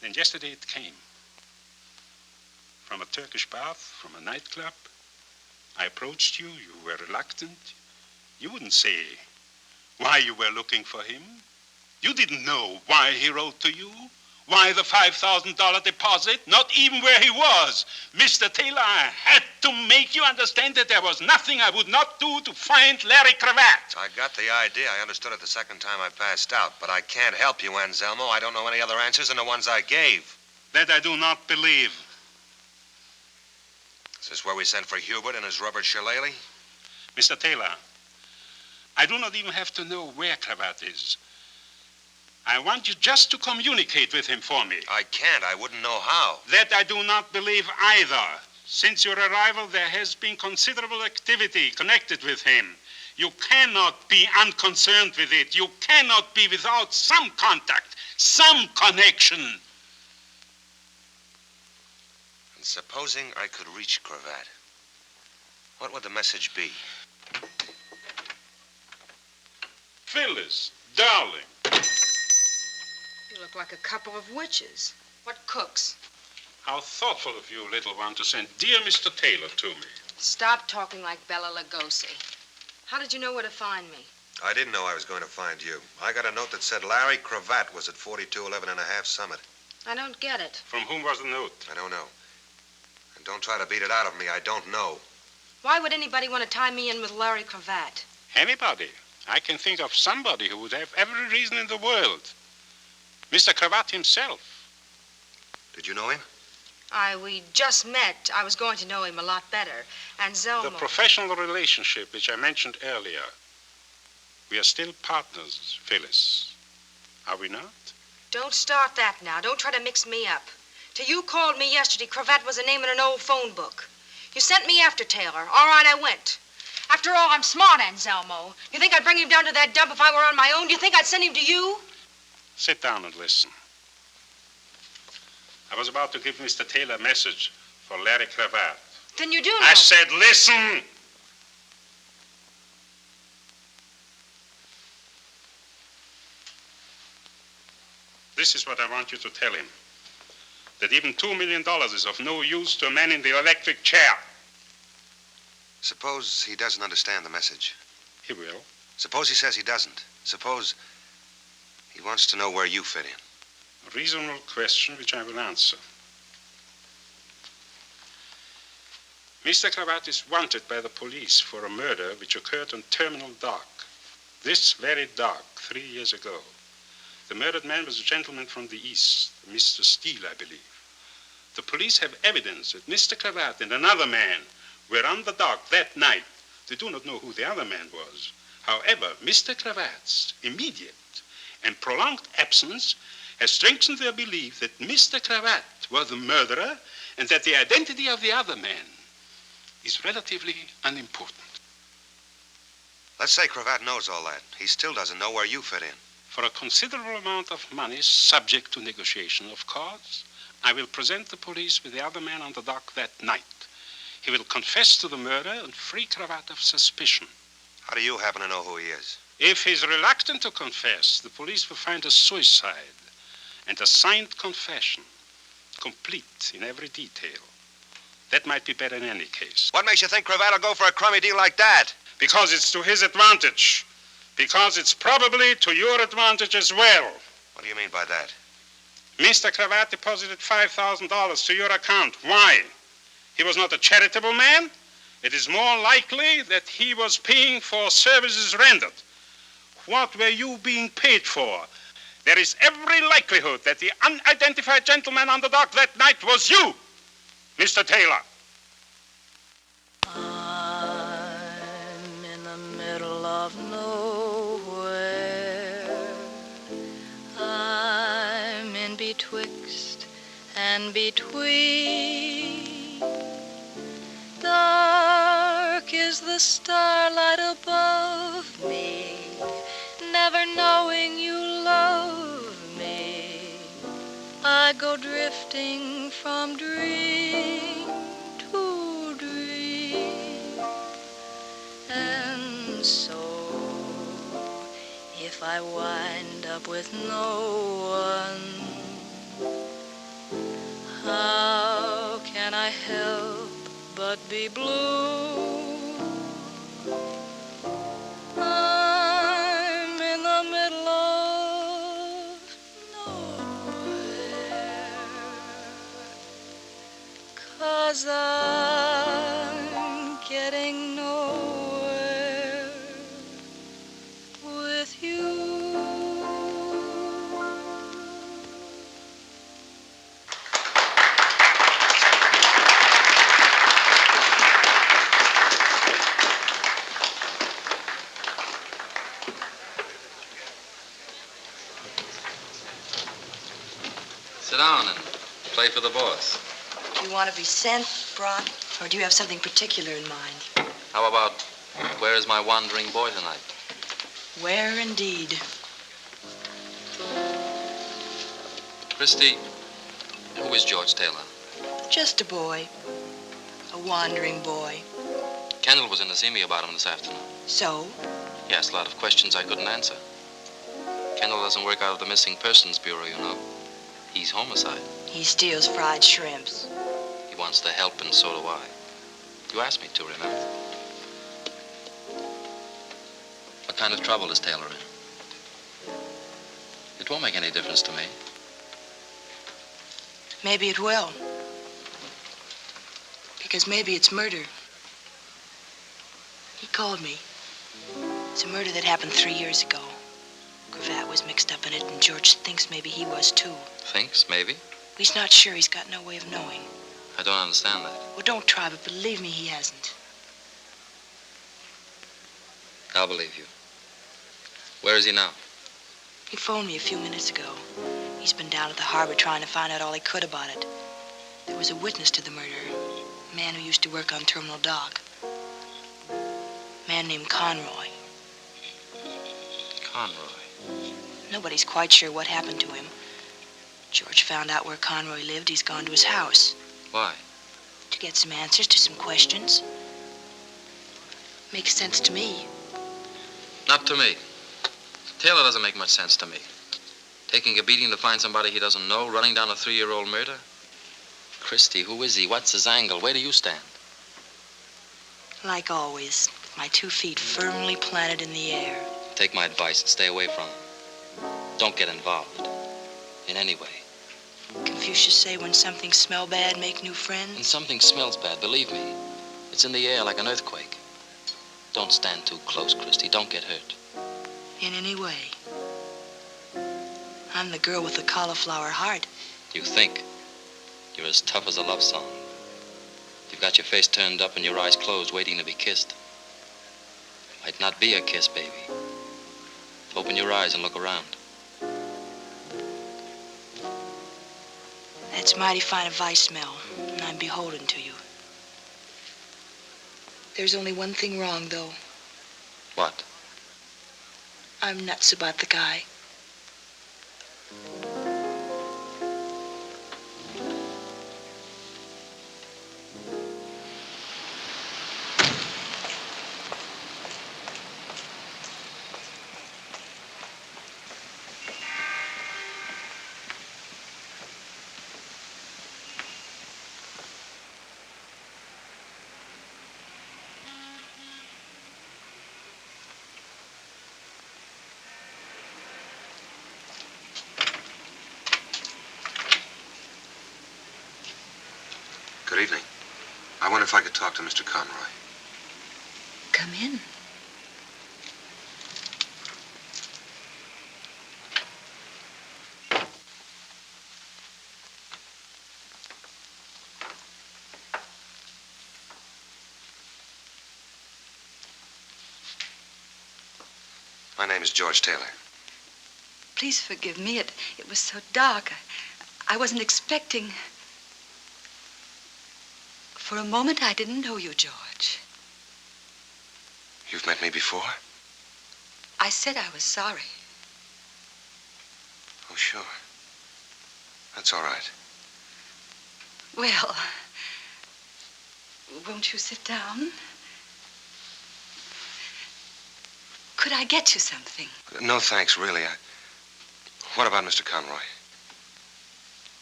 Then yesterday it came. From a Turkish bath, from a nightclub. I approached you, you were reluctant. You wouldn't say why you were looking for him. You didn't know why he wrote to you, Why the $5,000 deposit? Not even where he was. Mr. Taylor, I had to make you understand that there was nothing I would not do to find Larry Cravat. I got the idea. I understood it the second time I passed out. But I can't help you, Anselmo. I don't know any other answers than the ones I gave. That I do not believe. Is this where we sent for Hubert and his rubber shillelagh? Mr. Taylor, I do not even have to know where Cravat is. I want you just to communicate with him for me. I can't. I wouldn't know how. That I do not believe either. Since your arrival, there has been considerable activity connected with him. You cannot be unconcerned with it. You cannot be without some contact, some connection. And supposing I could reach Cravat, what would the message be? Phyllis, darling. You look like a couple of witches. What cooks? How thoughtful of you, little one, to send dear Mr. Taylor to me. Stop talking like Bela Lugosi. How did you know where to find me? I didn't know I was going to find you. I got a note that said Larry Cravat was at 4211 and a half Summit. I don't get it. From whom was the note? I don't know. And don't try to beat it out of me. I don't know. Why would anybody want to tie me in with Larry Cravat? Anybody. I can think of somebody who would have every reason in the world. Mr. Cravat himself. Did you know him? We just met. I was going to know him a lot better. Anselmo. The professional relationship which I mentioned earlier. We are still partners, Phyllis. Are we not? Don't start that now. Don't try to mix me up. Till you called me yesterday, Cravat was a name in an old phone book. You sent me after Taylor. All right, I went. After all, I'm smart, Anselmo. You think I'd bring him down to that dump if I were on my own? Do you think I'd send him to you? Sit down and listen. I was about to give Mr. Taylor a message for Larry Cravat. Then you do know. I said, listen! This is what I want you to tell him. That even $2 million is of no use to a man in the electric chair. Suppose he doesn't understand the message. He will. Suppose he says he doesn't. Suppose he wants to know where you fit in. A reasonable question which I will answer. Mr. Cravat is wanted by the police for a murder which occurred on Terminal Dock. This very dock, 3 years ago. The murdered man was a gentleman from the East, Mr. Steele, I believe. The police have evidence that Mr. Cravat and another man were on the dock that night. They do not know who the other man was. However, Mr. Cravat's immediate and prolonged absence has strengthened their belief that Mr. Cravat was the murderer and that the identity of the other man is relatively unimportant. Let's say Cravat knows all that. He still doesn't know where you fit in. For a considerable amount of money, subject to negotiation, of course, I will present the police with the other man on the dock that night. He will confess to the murder and free Cravat of suspicion. How do you happen to know who he is? If he's reluctant to confess, the police will find a suicide and a signed confession, complete in every detail. That might be better in any case. What makes you think Cravat will go for a crummy deal like that? Because it's to his advantage. Because it's probably to your advantage as well. What do you mean by that? Mr. Cravat deposited $5,000 to your account. Why? He was not a charitable man. It is more likely that he was paying for services rendered. What were you being paid for? There is every likelihood that the unidentified gentleman on the dock that night was you, Mr. Taylor. I'm in the middle of nowhere. I'm in betwixt and between. Dark is the starlight above me, never knowing you love me. I go drifting from dream to dream. And so, if I wind up with no one, how can I help but be blue? I'm in the middle of nowhere. 'cause I'm getting nowhere with you. Sit down and play for the boss. Do you want to be sent, brought, or do you have something particular in mind? How about, where is my wandering boy tonight? Where indeed? Christy, who is George Taylor? Just a boy. A wandering boy. Kendall was in to see me about him this afternoon. So? He asked a lot of questions I couldn't answer. Kendall doesn't work out of the Missing Persons Bureau, you know. He's homicide. He steals fried shrimps. He wants to help, and so do I. You asked me to, remember? What kind of trouble is Taylor in? It won't make any difference to me. Maybe it will. Because maybe it's murder. He called me. It's a murder that happened 3 years ago. Cravat was mixed up in it, and George thinks maybe he was too. Thinks, maybe? He's not sure. He's got no way of knowing. I don't understand that. Well, don't try, but believe me, he hasn't. I'll believe you. Where is he now? He phoned me a few minutes ago. He's been down at the harbor trying to find out all he could about it. There was a witness to the murder. A man who used to work on Terminal Dock. A man named Conroy. Conroy. Nobody's quite sure what happened to him. George found out where Conroy lived. He's gone to his house. Why? To get some answers to some questions. Makes sense to me. Not to me. Taylor doesn't make much sense to me. Taking a beating to find somebody he doesn't know, running down a 3-year-old murder. Christy, who is he? What's his angle? Where do you stand? Like always, my 2 feet firmly planted in the air. Take my advice and stay away from him. Don't get involved. In any way. Confucius say when something smell bad, make new friends. When something smells bad, believe me, it's in the air like an earthquake. Don't stand too close, Christy. Don't get hurt. In any way. I'm the girl with the cauliflower heart. You think. You're as tough as a love song. You've got your face turned up and your eyes closed, waiting to be kissed. Might not be a kiss, baby. Open your eyes and look around. That's mighty fine advice, smell, and I'm beholden to you. There's only one thing wrong, though. What? I'm nuts about the guy. Good evening. I wonder if I could talk to Mr. Conroy. Come in. My name is George Taylor. Please forgive me. It was so dark. I wasn't expecting... For a moment, I didn't know you, George. You've met me before? I said I was sorry. Oh, sure. That's all right. Well, won't you sit down? Could I get you something? No, thanks, really. What about Mr. Conroy?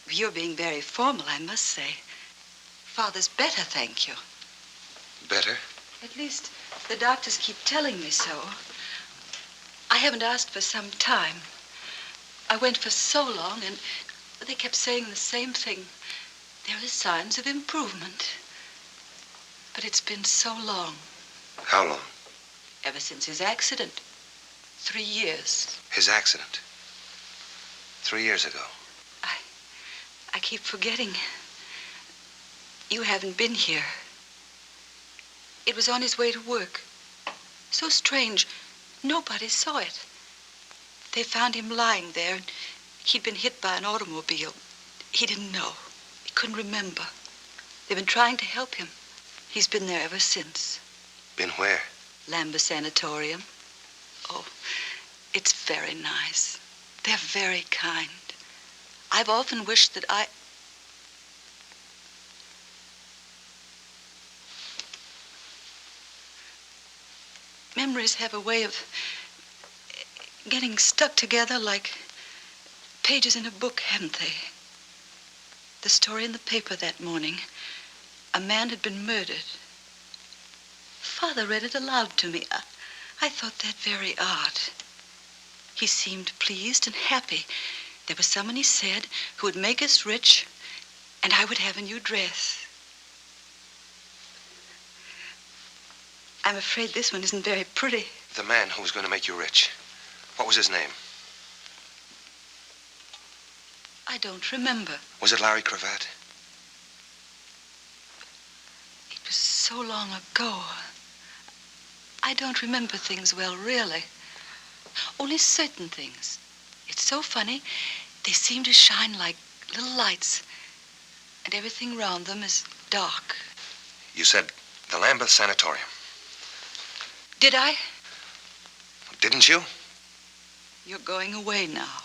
You're being very formal, I must say. Father's better, thank you. Better? At least, the doctors keep telling me so. I haven't asked for some time. I went for so long, and they kept saying the same thing. There are signs of improvement. But it's been so long. How long? Ever since his accident. 3 years. His accident? 3 years ago. I keep forgetting. You haven't been here. It was on his way to work. So strange. Nobody saw it. They found him lying there, and he'd been hit by an automobile. He didn't know. He couldn't remember. They've been trying to help him. He's been there ever since. Been where? Lambeth Sanatorium. Oh, it's very nice. They're very kind. I've often wished that Memories have a way of getting stuck together like pages in a book, haven't they? The story in the paper that morning. A man had been murdered. Father read it aloud to me. I thought that very odd. He seemed pleased and happy. There was someone, he said, who would make us rich, and I would have a new dress. I'm afraid this one isn't very pretty. The man who was going to make you rich. What was his name? I don't remember. Was it Larry Cravat? It was so long ago. I don't remember things well, really. Only certain things. It's so funny. They seem to shine like little lights, and everything around them is dark. You said the Lambeth Sanatorium. Did I? Didn't you? You're going away now.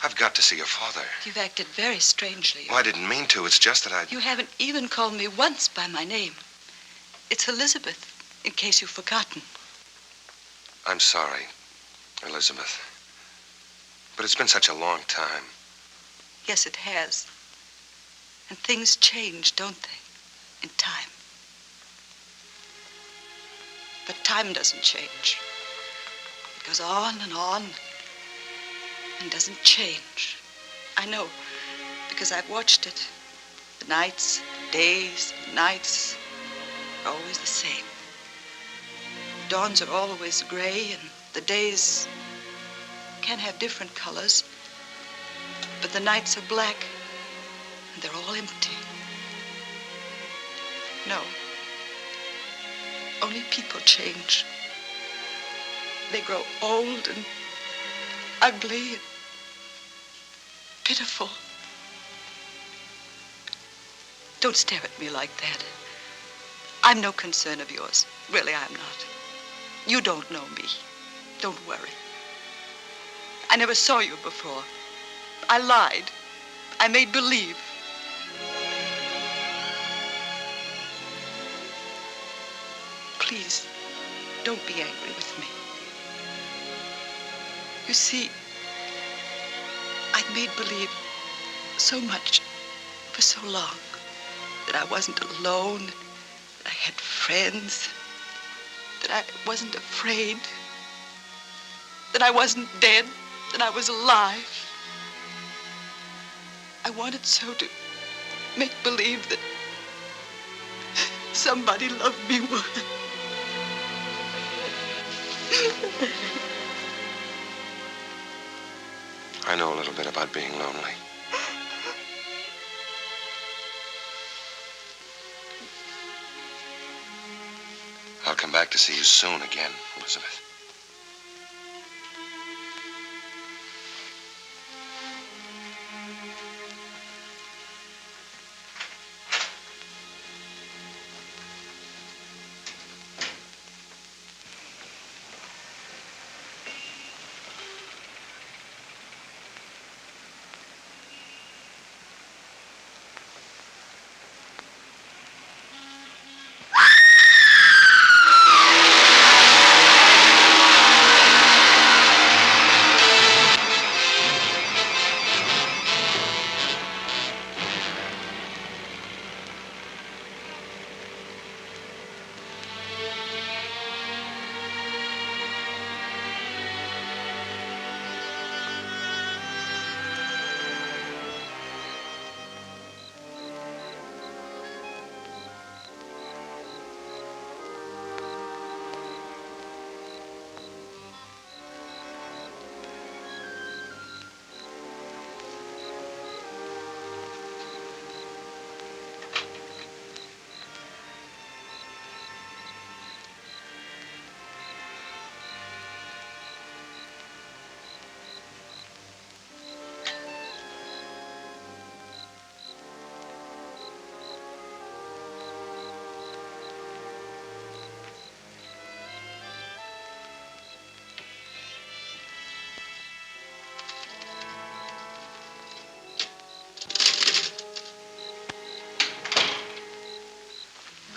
I've got to see your father. You've acted very strangely. Well, I didn't mean to. It's just that I... You haven't even called me once by my name. It's Elizabeth, in case you've forgotten. I'm sorry, Elizabeth. But it's been such a long time. Yes, it has. And things change, don't they? In time. But time doesn't change. It goes on and doesn't change. I know, because I've watched it. The nights, days, nights are always the same. Dawns are always gray, and the days can have different colors. But the nights are black, and they're all empty. No. Only people change. They grow old and ugly and pitiful. Don't stare at me like that. I'm no concern of yours. Really, I'm not. You don't know me. Don't worry. I never saw you before. I lied. I made believe. Please, don't be angry with me. You see, I'd made believe so much for so long that I wasn't alone, that I had friends, that I wasn't afraid, that I wasn't dead, that I was alive. I wanted so to make believe that somebody loved me more. I know a little bit about being lonely. I'll come back to see you soon again, Elizabeth.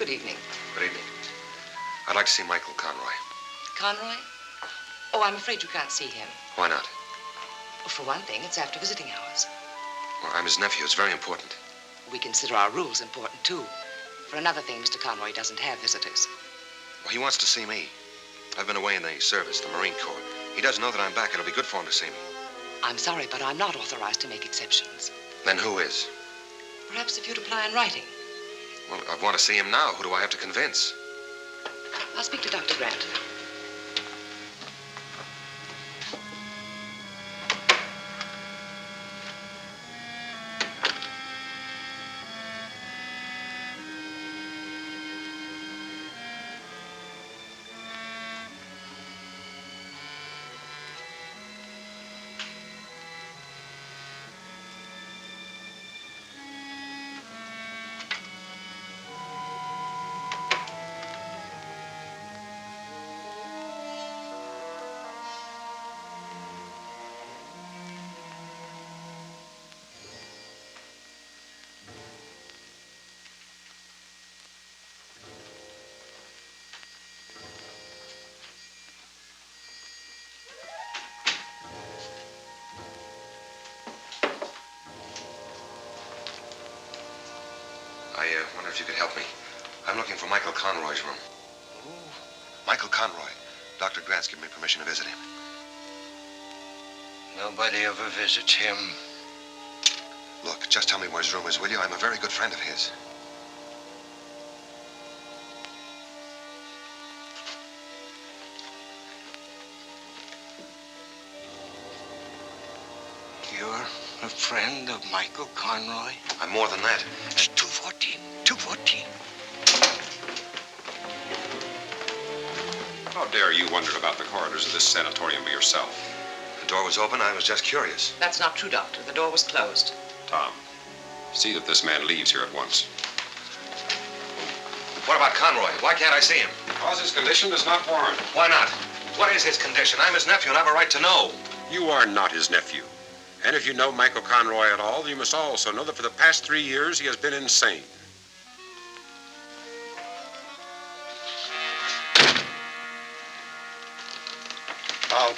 Good evening. Good evening. I'd like to see Michael Conroy. Conroy? Oh, I'm afraid you can't see him. Why not? Well, for one thing, it's after visiting hours. Well, I'm his nephew. It's very important. We consider our rules important, too. For another thing, Mr. Conroy doesn't have visitors. Well, he wants to see me. I've been away in the service, the Marine Corps. He doesn't know that I'm back. It'll be good for him to see me. I'm sorry, but I'm not authorized to make exceptions. Then who is? Perhaps if you'd apply in writing. Well, I want to see him now. Who do I have to convince? I'll speak to Dr. Grant. I wonder if you could help me. I'm looking for Michael Conroy's room. Michael Conroy. Dr. Grant's given me permission to visit him. Nobody ever visits him. Look, just tell me where his room is, will you? I'm a very good friend of his. You're a friend of Michael Conroy? I'm more than that. It's 214. 214. How dare you wander about the corridors of this sanatorium by yourself? The door was open. I was just curious. That's not true, Doctor. The door was closed. Tom, see that this man leaves here at once. What about Conroy? Why can't I see him? Because his condition does not warrant. Why not? What is his condition? I'm his nephew and I have a right to know. You are not his nephew. And if you know Michael Conroy at all, you must also know that for the past 3 years he has been insane. Out.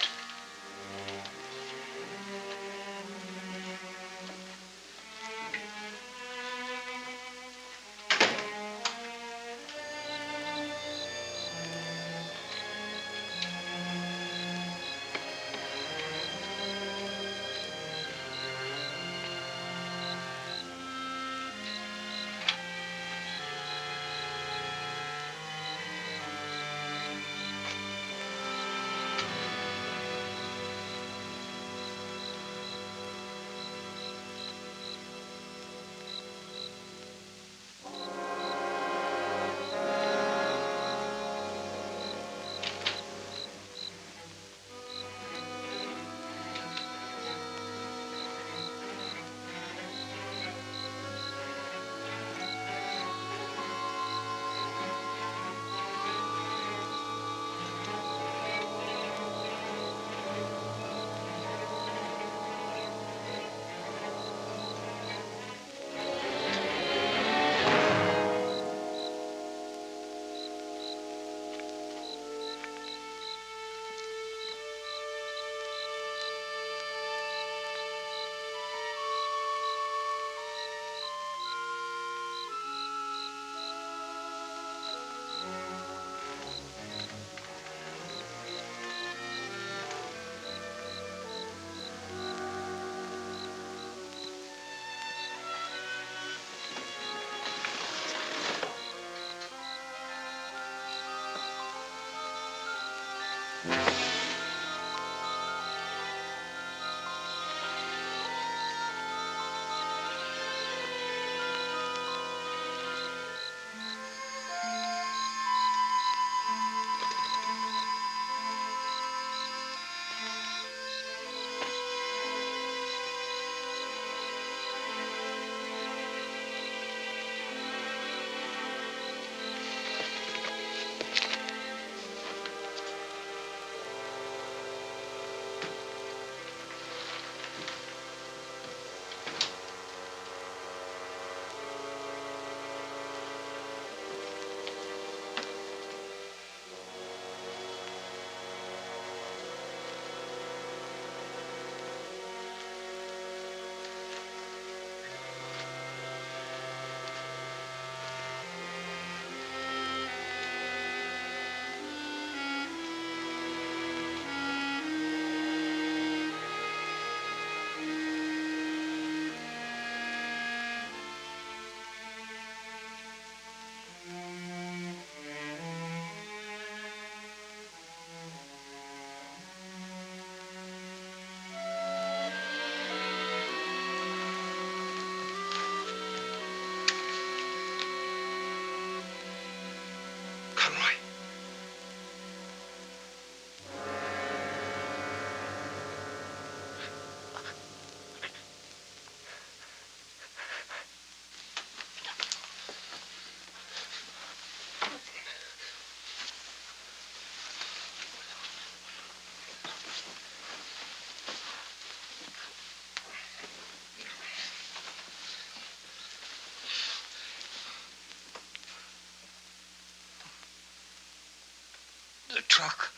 the truck.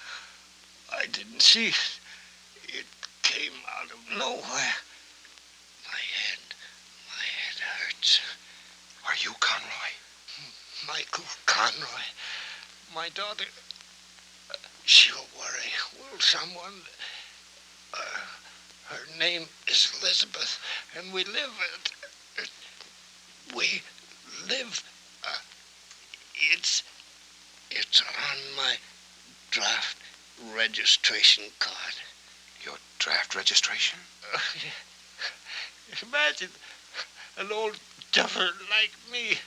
I didn't see it. It came out of nowhere. My head hurts. Are you Conroy? Michael Conroy. My daughter, she'll worry. Will someone? Her name is Elizabeth, and we live it's on my draft registration card. Your draft registration? Imagine an old duffer like me.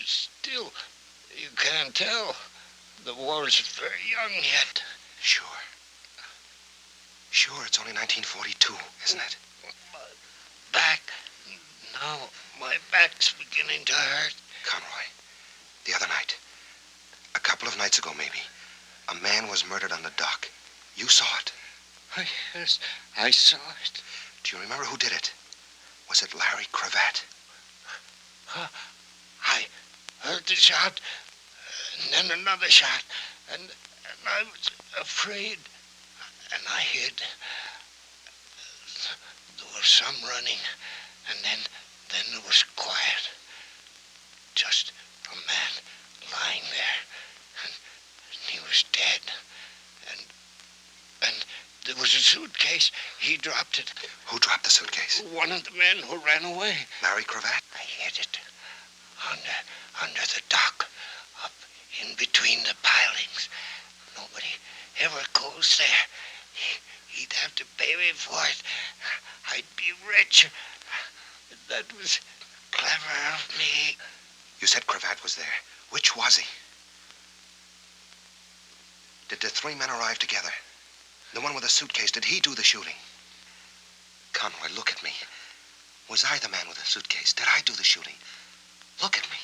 Still, you can't tell. The war's very young yet. Sure. Sure, it's only 1942, isn't it? Back. Now, my back's beginning to hurt. Conroy, the other night, a couple of nights ago maybe, a man was murdered on the dock. You saw it. Yes, I saw it. Do you remember who did it? Was it Larry Cravat? I heard the shot, and then another shot, and I was afraid, and I hid. There was some running, and then there was quiet. Just a man lying there, and he was dead. And there was a suitcase. He dropped it. Who dropped the suitcase? One of the men who ran away. Larry Cravat? I hid it under the dock, up in between the pilings. Nobody ever goes there. He'd have to pay me for it. I'd be rich. That was clever of me. You said Cravat was there. Which was he? Did the three men arrive together? The one with the suitcase, did he do the shooting? Conroy, look at me. Was I the man with the suitcase? Did I do the shooting? Look at me.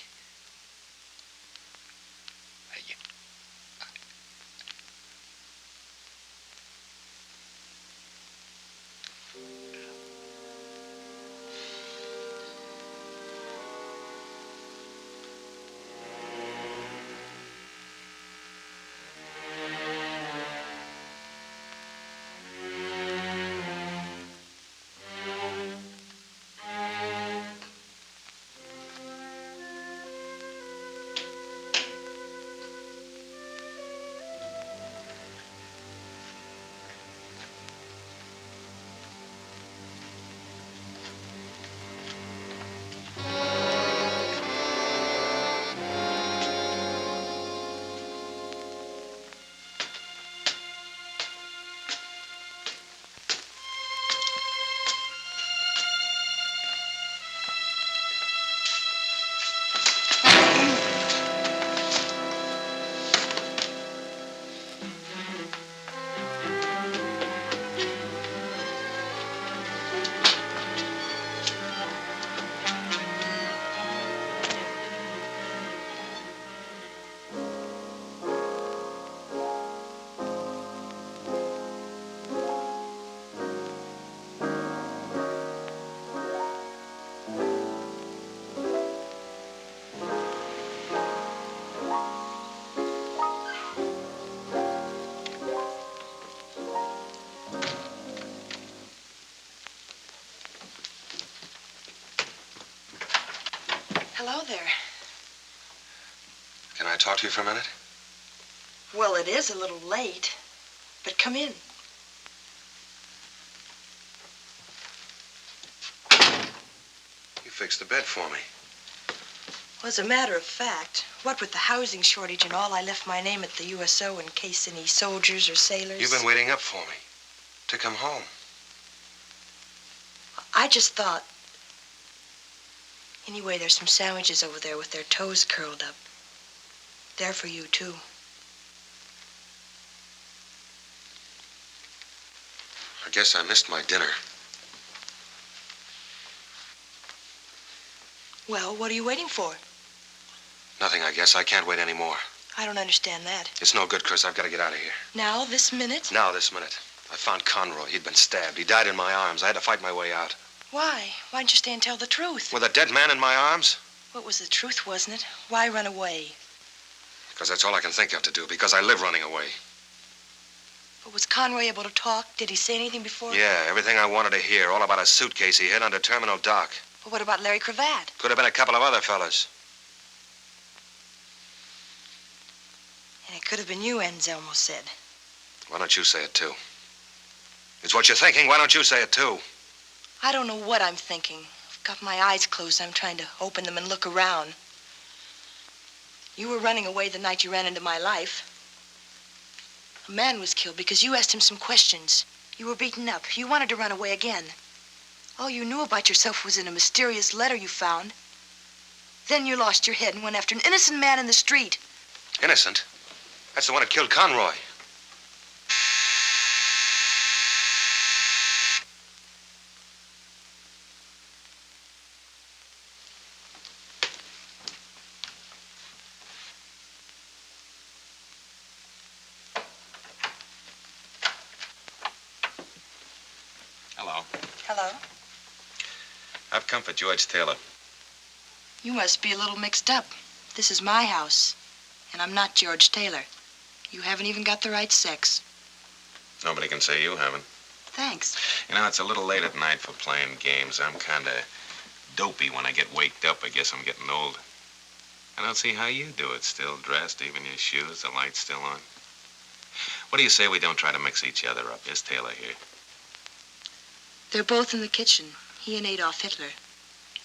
Hello there. Can I talk to you for a minute? Well, it is a little late, but come in. You fixed the bed for me. Well, as a matter of fact, what with the housing shortage and all, I left my name at the USO in case any soldiers or sailors... You've been waiting up for me to come home. I just thought... Anyway, there's some sandwiches over there with their toes curled up. They're for you, too. I guess I missed my dinner. Well, what are you waiting for? Nothing, I guess. I can't wait anymore. I don't understand that. It's no good, Chris. I've got to get out of here. Now, this minute? Now, this minute. I found Conroy. He'd been stabbed. He died in my arms. I had to fight my way out. Why? Why didn't you stay and tell the truth? With a dead man in my arms? Well, it was the truth, wasn't it? Why run away? Because that's all I can think of to do, because I live running away. But was Conroy able to talk? Did he say anything before? Yeah, everything I wanted to hear, all about a suitcase he hid under Terminal Dock. But what about Larry Cravat? Could have been a couple of other fellas. And it could have been you, Anselmo said. Why don't you say it, too? It's what you're thinking. Why don't you say it, too? I don't know what I'm thinking. I've got my eyes closed. I'm trying to open them and look around. You were running away the night you ran into my life. A man was killed because you asked him some questions. You were beaten up. You wanted to run away again. All you knew about yourself was in a mysterious letter you found. Then you lost your head and went after an innocent man in the street. Innocent? That's the one who killed Conroy. Hello. Hello. I've come for George Taylor. You must be a little mixed up. This is my house, and I'm not George Taylor. You haven't even got the right sex. Nobody can say you haven't. Thanks. You know, it's a little late at night for playing games. I'm kind of dopey when I get waked up. I guess I'm getting old. I don't see how you do it. Still dressed, even your shoes, the light's still on. What do you say we don't try to mix each other up? Here's Taylor here. They're both in the kitchen, he and Adolf Hitler.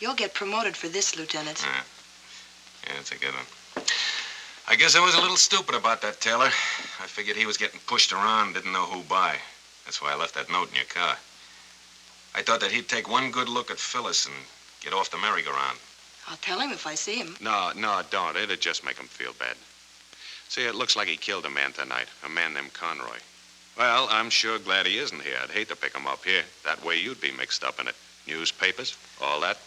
You'll get promoted for this, Lieutenant. Yeah, that's a good one. I guess I was a little stupid about that, Taylor. I figured he was getting pushed around, didn't know who by. That's why I left that note in your car. I thought that he'd take one good look at Phyllis and get off the merry-go-round. I'll tell him if I see him. No, don't. It'd just make him feel bad. See, it looks like he killed a man tonight, a man named Conroy. Well, I'm sure glad he isn't here. I'd hate to pick him up here. That way you'd be mixed up in it. Newspapers, all that.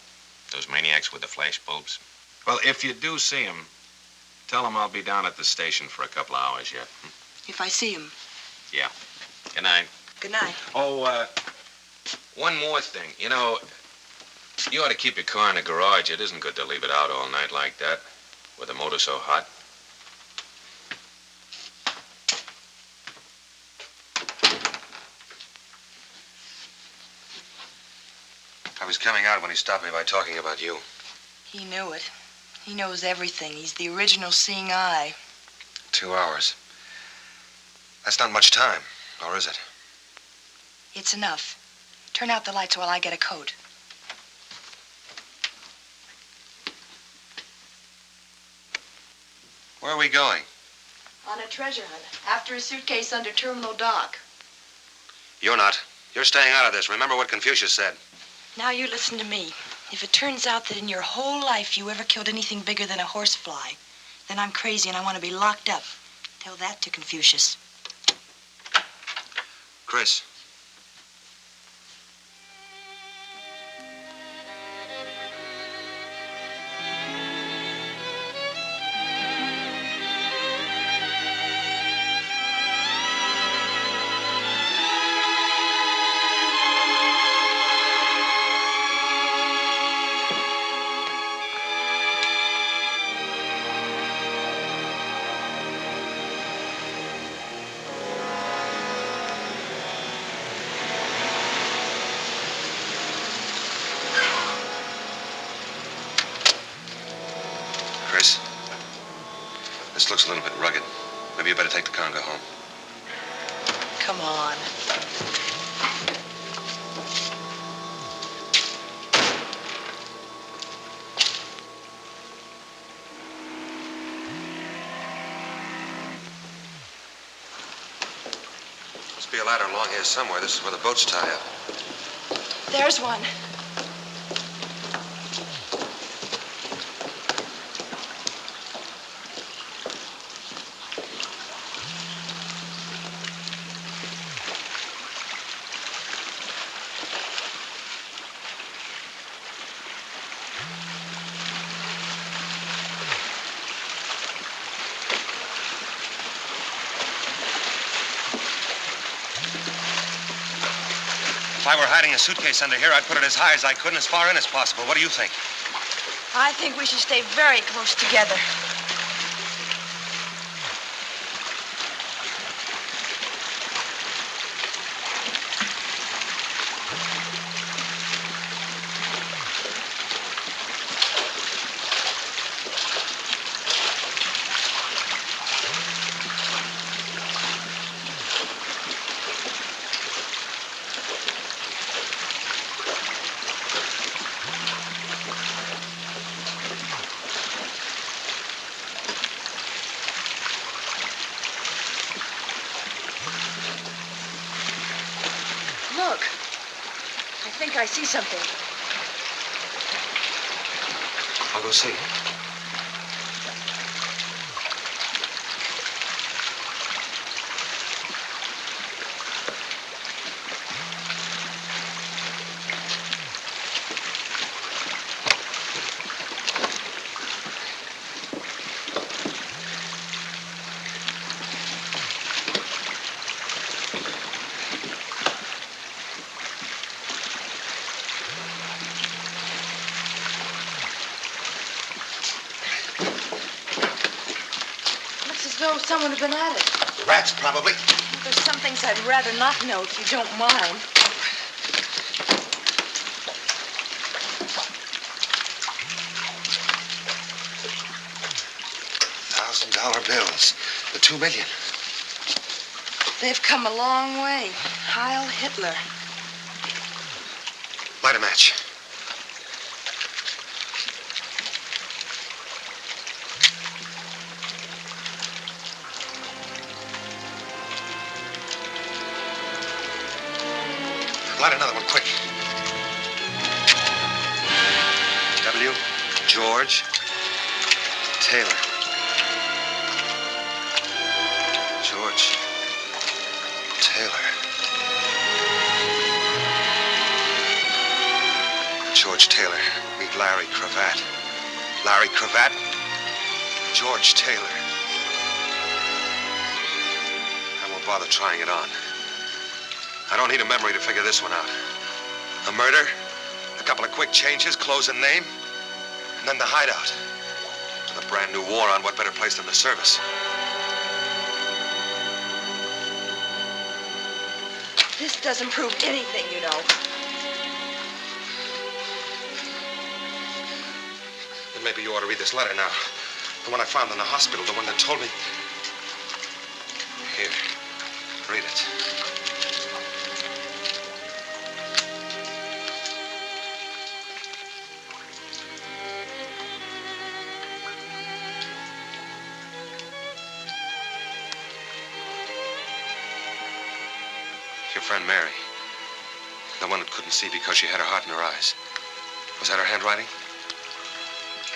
Those maniacs with the flash bulbs. Well, if you do see him, tell him I'll be down at the station for a couple of hours yet. If I see him. Yeah. Good night. Good night. Oh, one more thing. You know, you ought to keep your car in the garage. It isn't good to leave it out all night like that, with the motor so hot. I was coming out when he stopped me by talking about you. He knew it. He knows everything. He's the original seeing eye. 2 hours. That's not much time, or is it? It's enough. Turn out the lights while I get a coat. Where are we going? On a treasure hunt. After a suitcase under Terminal Dock. You're not. You're staying out of this. Remember what Confucius said. Now you listen to me. If it turns out that in your whole life you ever killed anything bigger than a horsefly, then I'm crazy and I want to be locked up. Tell that to Confucius. Chris. Chris, this looks a little bit rugged. Maybe you better take the car and go home. Come on. Must be a ladder along here somewhere. This is where the boats tie up. There's one. If I were hiding a suitcase under here, I'd put it as high as I could and as far in as possible. What do you think? I think we should stay very close together. I see something. I'll go see. As though someone had been at it. Rats, probably. There's some things I'd rather not know if you don't mind. $1,000 bills. The 2 million. They've come a long way. Heil Hitler. Light a match. Light another one, quick. W. George Taylor. George Taylor. George Taylor. Meet Larry Cravat. Larry Cravat. George Taylor. I won't bother trying it on. I don't need a memory to figure this one out. A murder, a couple of quick changes, clothes and name, and then the hideout. With a brand new war on, what better place than the service? This doesn't prove anything, you know. Then maybe you ought to read this letter now. The one I found in the hospital, the one that told me... Here, read it. Your friend Mary. The one that couldn't see because she had her heart in her eyes. Was that her handwriting?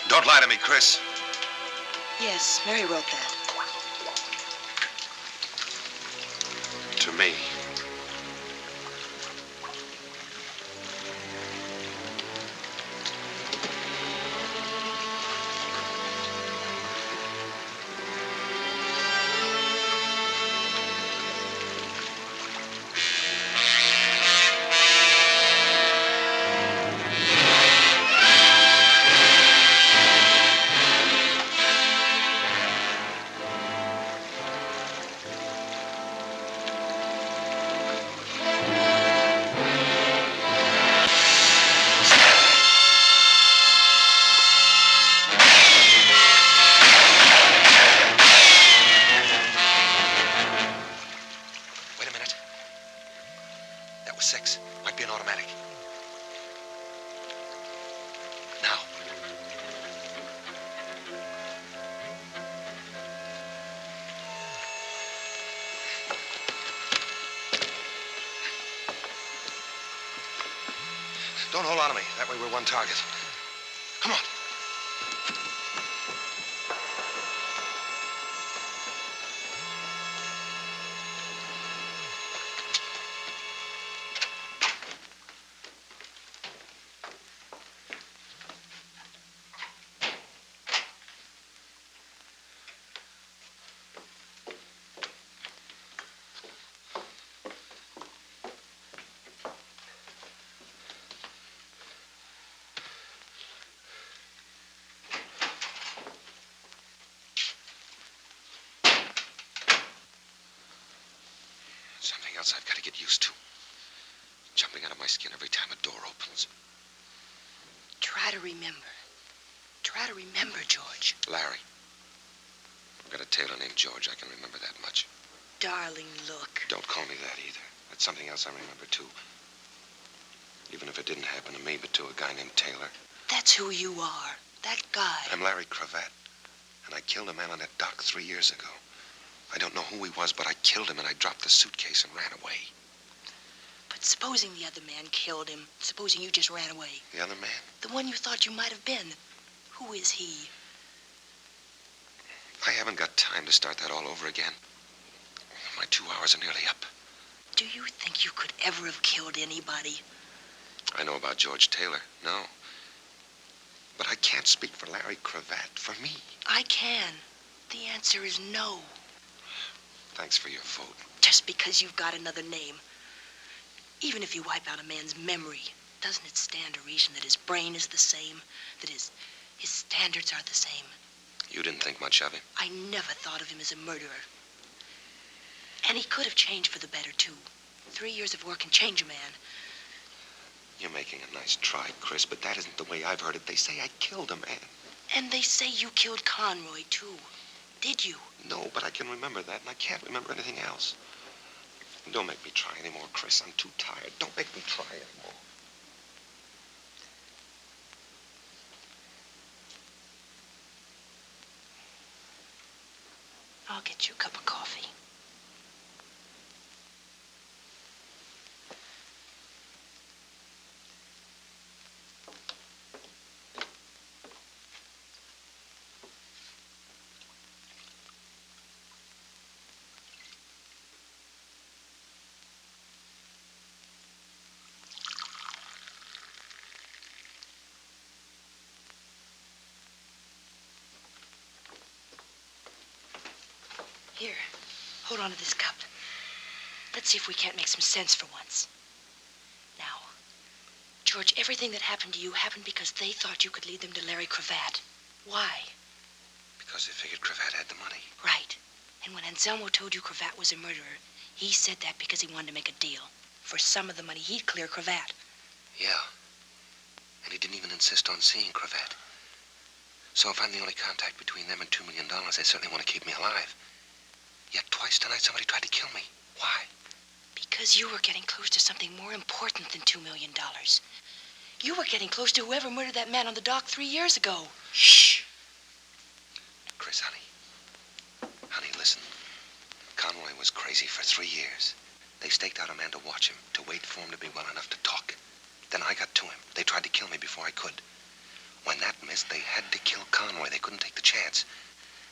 Don't lie to me, Chris. Yes, Mary wrote that. To me. Don't hold on to me. That way we're one target. Come on. Something else I've got to get used to. Jumping out of my skin every time a door opens. Try to remember. Try to remember, George. Larry. I've got a tailor named George. I can remember that much. Darling, look. Don't call me that either. That's something else I remember, too. Even if it didn't happen to me, but to a guy named Taylor. That's who you are. That guy. I'm Larry Cravat. And I killed a man on that dock 3 years ago. I don't know who he was, but I killed him and I dropped the suitcase and ran away. But Supposing the other man killed him. Supposing you just ran away. The other man? The one you thought you might have been. Who is he? I haven't got time to start that all over again. My 2 hours are nearly up. Do you think you could ever have killed anybody? I know about George Taylor. No. But I can't speak for Larry Cravat. For me. I can. The answer is no. Thanks for your vote. Just because you've got another name. Even if you wipe out a man's memory, doesn't it stand to reason that his brain is the same? That his standards are the same? You didn't think much of him? I never thought of him as a murderer. And he could have changed for the better, too. 3 years of work can change a man. You're making a nice try, Chris, but that isn't the way I've heard it. They say I killed a man. And they say you killed Conroy, too. Did you? No, but I can remember that, and I can't remember anything else. Don't make me try anymore, Chris. I'm too tired. Don't make me try anymore. I'll get you a cup of coffee. Here, hold on to this cup. Let's see if we can't make some sense for once. Now, George, everything that happened to you happened because they thought you could lead them to Larry Cravat. Why? Because they figured Cravat had the money. Right. And when Anselmo told you Cravat was a murderer, he said that because he wanted to make a deal. For some of the money, he'd clear Cravat. Yeah. And he didn't even insist on seeing Cravat. So if I'm the only contact between them and $2 million, they certainly want to keep me alive. Yet twice tonight somebody tried to kill me. Why? Because you were getting close to something more important than $2 million. You were getting close to whoever murdered that man on the dock 3 years ago. Shh. Chris, honey. Honey, listen. Conroy was crazy for 3 years. They staked out a man to watch him, to wait for him to be well enough to talk. Then I got to him. They tried to kill me before I could. When that missed, they had to kill Conroy. They couldn't take the chance.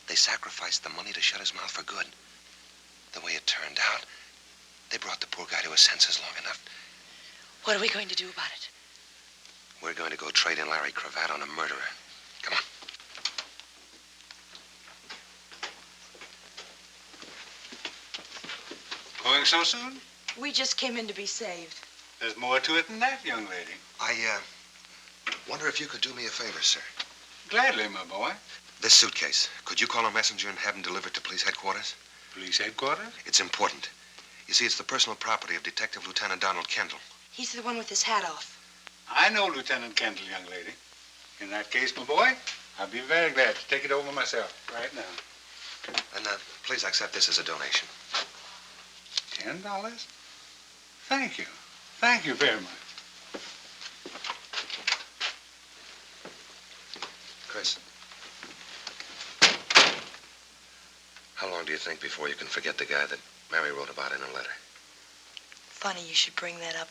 They sacrificed the money to shut his mouth for good. The way it turned out, they brought the poor guy to his senses long enough. What are we going to do about it? We're going to go trade in Larry Cravat on a murderer. Come on. Going so soon? We just came in to be saved. There's more to it than that, young lady. I wonder if you could do me a favor, sir. Gladly, my boy. This suitcase, could you call a messenger and have him delivered to police headquarters? Police headquarters? It's important. You see, it's the personal property of Detective Lieutenant Donald Kendall. He's the one with his hat off. I know Lieutenant Kendall, young lady. In that case, my boy, I'll be very glad to take it over myself right now. And please accept this as a donation. $10? Thank you. Thank you very much. Chris. How long do you think before you can forget the guy that Mary wrote about in a letter? Funny you should bring that up.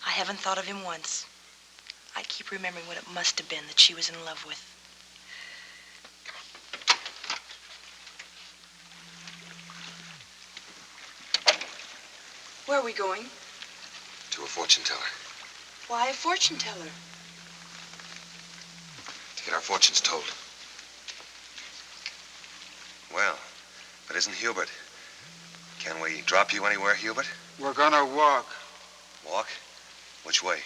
I haven't thought of him once. I keep remembering what it must have been that she was in love with. Where are we going? To a fortune teller. Why a fortune teller? To get our fortunes told. Well, if it isn't Hubert. Can we drop you anywhere, Hubert? We're gonna walk. Walk? Which way?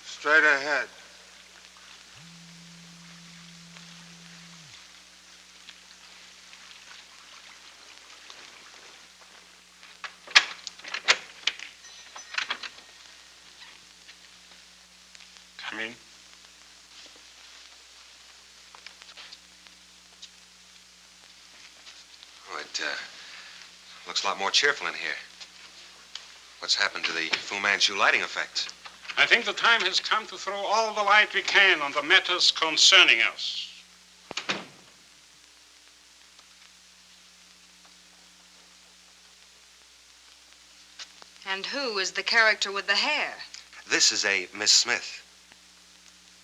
Straight ahead. Come in. Oh, it looks a lot more cheerful in here. What's happened to the Fu Manchu lighting effects? I think the time has come to throw all the light we can on the matters concerning us. And who is the character with the hair? This is a Miss Smith.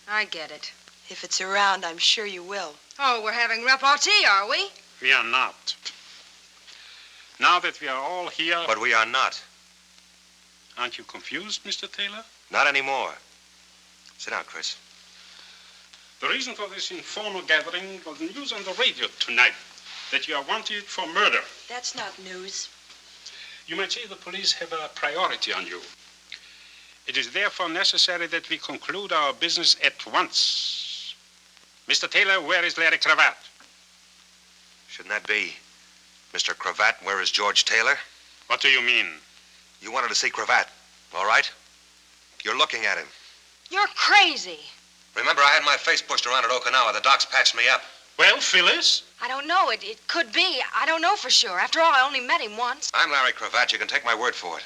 I get it. If it's around, I'm sure you will. Oh, we're having repartee, are we? We are not. Now that we are all here... But we are not. Aren't you confused, Mr. Taylor? Not anymore. Sit down, Chris. The reason for this informal gathering was news on the radio tonight that you are wanted for murder. That's not news. You might say the police have a priority on you. It is therefore necessary that we conclude our business at once. Mr. Taylor, where is Larry Cravat? Shouldn't that be Mr. Cravat? Where is George Taylor? What do you mean? You wanted to see Cravat, all right? You're looking at him. You're crazy. Remember, I had my face pushed around at Okinawa. The docs patched me up. Well, Phyllis? I don't know. It could be. I don't know for sure. After all, I only met him once. I'm Larry Cravat. You can take my word for it.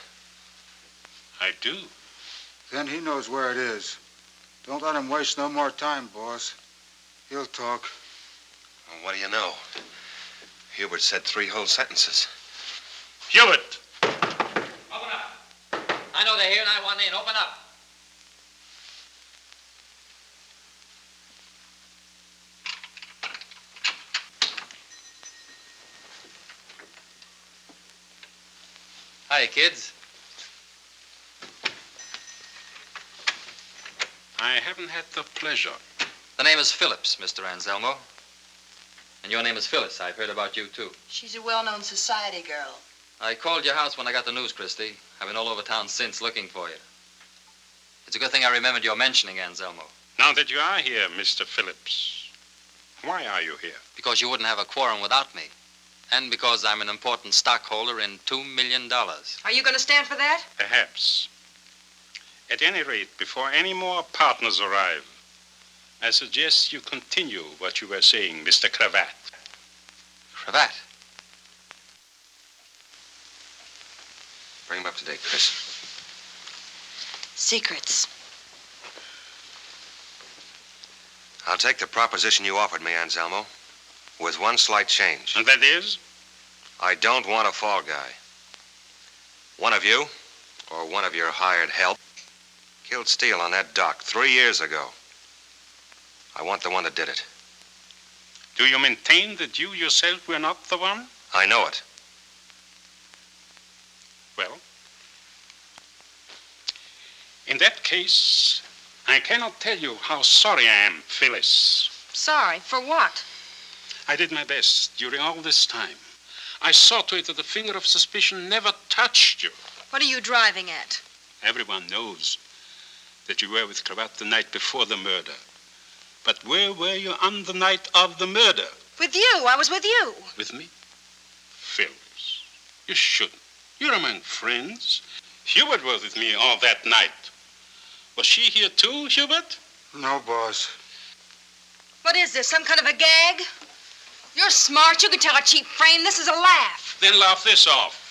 I do. Then he knows where it is. Don't let him waste no more time, boss. He'll talk. Well, what do you know? Hubert said 3 whole sentences. Hubert! Open up. I know they're here and I want in. Open up. Hi, kids. I haven't had the pleasure. The name is Phillips, Mr. Anselmo. And your name is Phyllis. I've heard about you, too. She's a well-known society girl. I called your house when I got the news, Christy. I've been all over town since looking for you. It's a good thing I remembered your mentioning Anselmo. Now that you are here, Mr. Phillips, why are you here? Because you wouldn't have a quorum without me. And because I'm an important stockholder in $2 million. Are you going to stand for that? Perhaps. At any rate, before any more partners arrive, I suggest you continue what you were saying, Mr. Cravat. Cravat? Bring him up to date, Chris. Secrets. I'll take the proposition you offered me, Anselmo, with one slight change. And that is? I don't want a fall guy. One of you, or one of your hired help, killed Steele on that dock 3 years ago. I want the one that did it. Do you maintain that you yourself were not the one? I know it. Well, in that case, I cannot tell you how sorry I am, Phyllis. Sorry, for what? I did my best during all this time. I saw to it that the finger of suspicion never touched you. What are you driving at? Everyone knows that you were with Cravat the night before the murder. But where were you on the night of the murder? With you. I was with you. With me? Phyllis, you shouldn't. You're among friends. Hubert was with me all that night. Was she here too, Hubert? No, boss. What is this, some kind of a gag? You're smart. You can tell a cheap frame. This is a laugh. Then laugh this off.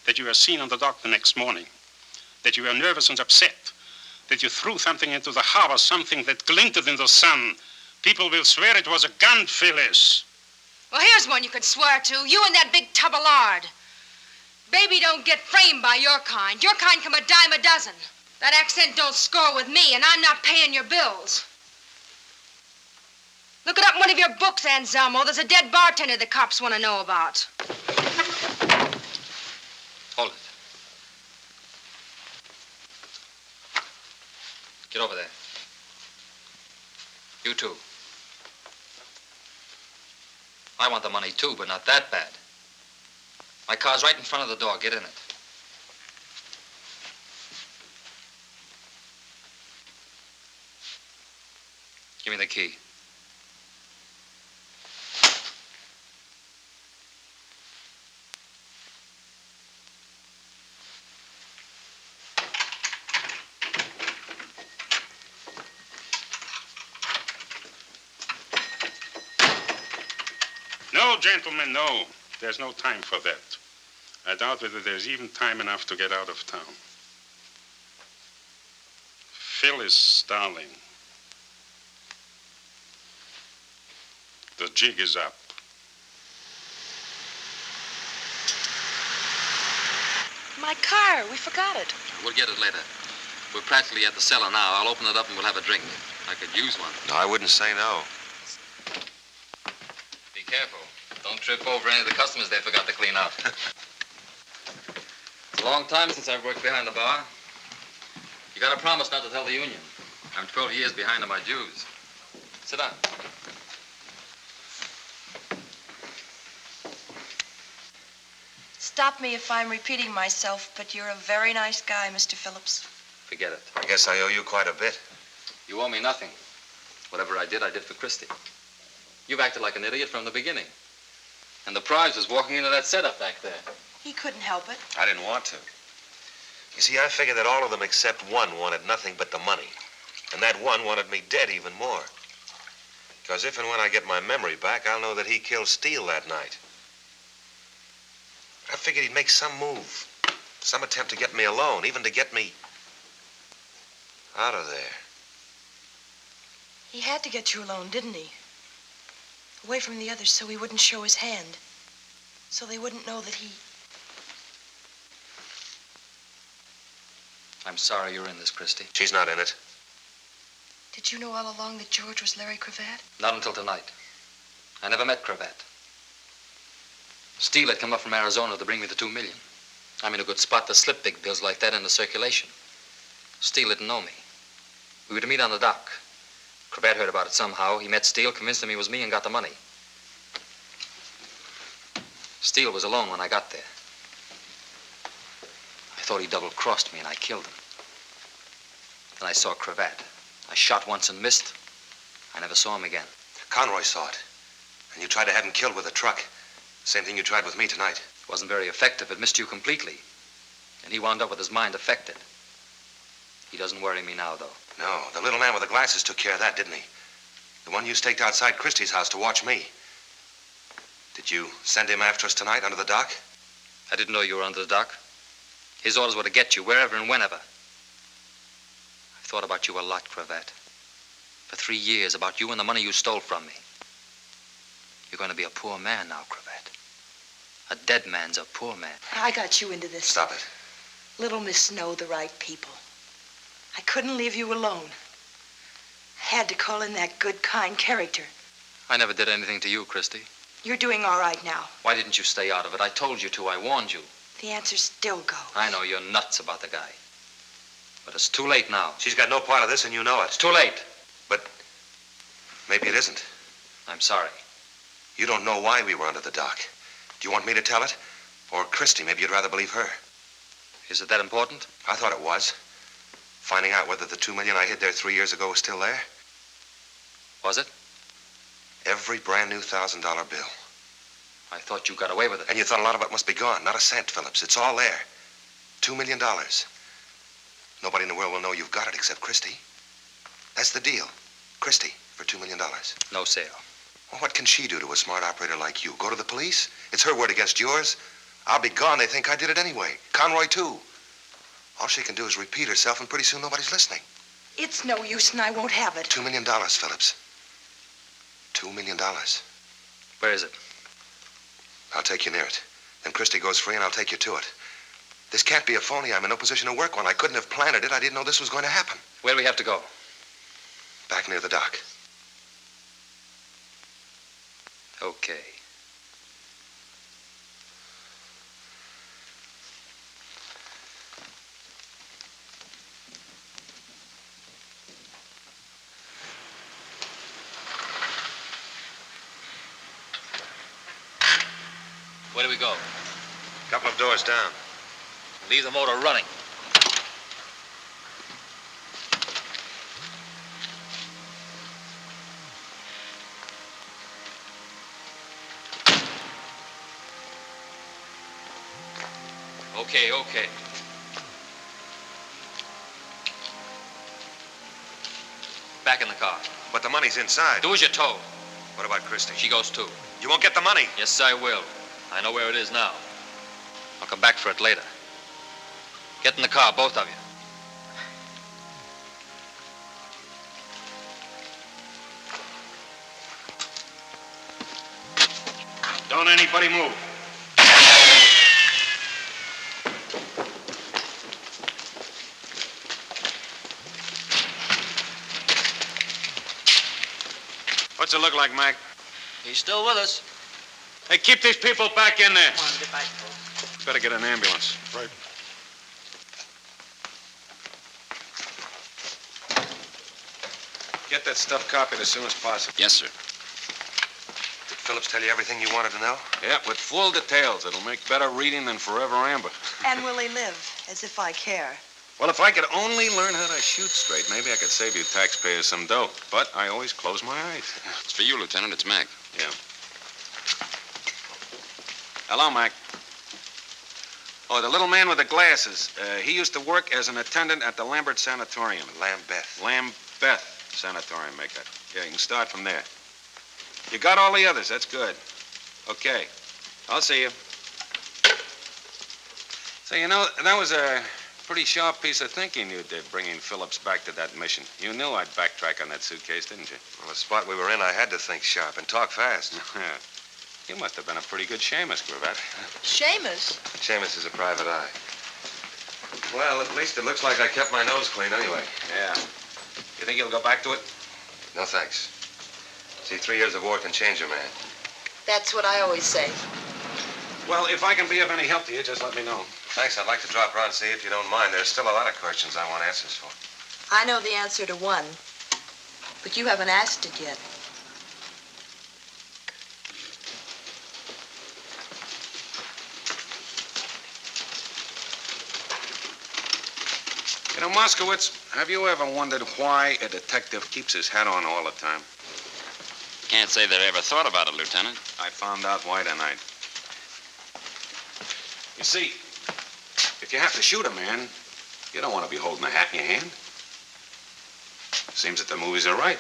That you were seen on the dock the next morning. That you were nervous and upset. That you threw something into the harbor, something that glinted in the sun. People will swear it was a gun, Phyllis. Well, here's one you could swear to. You and that big tub of lard. Baby don't get framed by your kind. Your kind come a dime a dozen. That accent don't score with me, and I'm not paying your bills. Look it up in one of your books, Anselmo. There's a dead bartender the cops want to know about. Hold it. Get over there. You too. I want the money too, but not that bad. My car's right in front of the door. Get in it. Give me the key. No, gentlemen, no. There's no time for that. I doubt whether there's even time enough to get out of town. Phyllis, darling. The jig is up. My car. We forgot it. We'll get it later. We're practically at the cellar now. I'll open it up and we'll have a drink. I could use one. No, I wouldn't say no. Be careful. Don't trip over any of the customers they forgot to clean out. It's a long time since I've worked behind the bar. You got to promise not to tell the union. I'm 12 years behind on my dues. Sit down. Stop me if I'm repeating myself, but you're a very nice guy, Mr. Phillips. Forget it. I guess I owe you quite a bit. You owe me nothing. Whatever I did for Christy. You've acted like an idiot from the beginning. And the prize was walking into that setup back there. He couldn't help it. I didn't want to. You see, I figured that all of them except one wanted nothing but the money. And that one wanted me dead even more. Because if and when I get my memory back, I'll know that he killed Steele that night. I figured he'd make some move. Some attempt to get me alone, even to get me out of there. He had to get you alone, didn't he? Away from the others so he wouldn't show his hand. So they wouldn't know that he... I'm sorry you're in this, Christy. She's not in it. Did you know all along that George was Larry Cravat? Not until tonight. I never met Cravat. Steele had come up from Arizona to bring me the $2 million. I'm in a good spot to slip big bills like that into circulation. Steele didn't know me. We were to meet on the dock. Cravat heard about it somehow. He met Steele, convinced him he was me, and got the money. Steele was alone when I got there. I thought he double-crossed me, and I killed him. Then I saw Cravat. I shot once and missed. I never saw him again. Conroy saw it. And you tried to have him killed with a truck. Same thing you tried with me tonight. It wasn't very effective. It missed you completely. And he wound up with his mind affected. He doesn't worry me now, though. No, the little man with the glasses took care of that, didn't he? The one you staked outside Christie's house to watch me. Did you send him after us tonight under the dock? I didn't know you were under the dock. His orders were to get you wherever and whenever. I've thought about you a lot, Cravat. For 3 years, about you and the money you stole from me. You're going to be a poor man now, Cravat. A dead man's a poor man. I got you into this. Stop it. Little Miss know the right people. I couldn't leave you alone. I had to call in that good, kind character. I never did anything to you, Christy. You're doing all right now. Why didn't you stay out of it? I told you to. I warned you. The answer still goes. I know you're nuts about the guy. But it's too late now. She's got no part of this, and you know it. It's too late. But maybe it isn't. I'm sorry. You don't know why we were under the dock. Do you want me to tell it? Or Christy, maybe you'd rather believe her. Is it that important? I thought it was. Finding out whether the $2 million I hid there 3 years ago was still there. Was it? Every brand new $1,000 bill. I thought you got away with it. And you thought a lot of it must be gone. Not a cent, Phillips. It's all there. $2 million. Nobody in the world will know you've got it except Christy. That's the deal. Christy for $2 million. No sale. Well, what can she do to a smart operator like you? Go to the police? It's her word against yours. I'll be gone. They think I did it anyway. Conroy, too. All she can do is repeat herself, and pretty soon nobody's listening. It's no use, and I won't have it. $2 million, Phillips. $2 million. Where is it? I'll take you near it. Then Christy goes free, and I'll take you to it. This can't be a phony. I'm in no position to work one. I couldn't have planned it. I didn't know this was going to happen. Where do we have to go? Back near the dock. Okay. Where do we go? Couple of doors down. Leave the motor running. Okay. Back in the car. But the money's inside. Do as you're told. What about Christy? She goes too. You won't get the money. Yes, I will. I know where it is now. I'll come back for it later. Get in the car, both of you. Don't anybody move. What's it look like, Mac? He's still with us. Hey, keep these people back in there. Come on, get back, folks. Better get an ambulance. Right. Get that stuff copied as soon as possible. Yes, sir. Did Phillips tell you everything you wanted to know? Yeah, with full details. It'll make better reading than Forever Amber. And will he live? As if I care. Well, if I could only learn how to shoot straight, maybe I could save you taxpayers some dough. But I always close my eyes. It's for you, Lieutenant. It's Mac. Yeah. Hello, Mac. Oh, the little man with the glasses. He used to work as an attendant at the Lambert Sanatorium. Lambeth Sanatorium, make that. Yeah, you can start from there. You got all the others. That's good. Okay. I'll see you. So, you know, that was a pretty sharp piece of thinking you did, bringing Phillips back to that mission. You knew I'd backtrack on that suitcase, didn't you? Well, the spot we were in, I had to think sharp and talk fast. You must have been a pretty good Seamus, Cravat. Seamus? Seamus is a private eye. Well, at least it looks like I kept my nose clean anyway. Yeah. You think you'll go back to it? No, thanks. See, 3 years of war can change a man. That's what I always say. Well, if I can be of any help to you, just let me know. Thanks. I'd like to drop around and see if you don't mind. There's still a lot of questions I want answers for. I know the answer to one, but you haven't asked it yet. You know, Moskowitz, have you ever wondered why a detective keeps his hat on all the time? Can't say that I ever thought about it, Lieutenant. I found out why tonight. You see, if you have to shoot a man, you don't want to be holding a hat in your hand. Seems that the movies are right.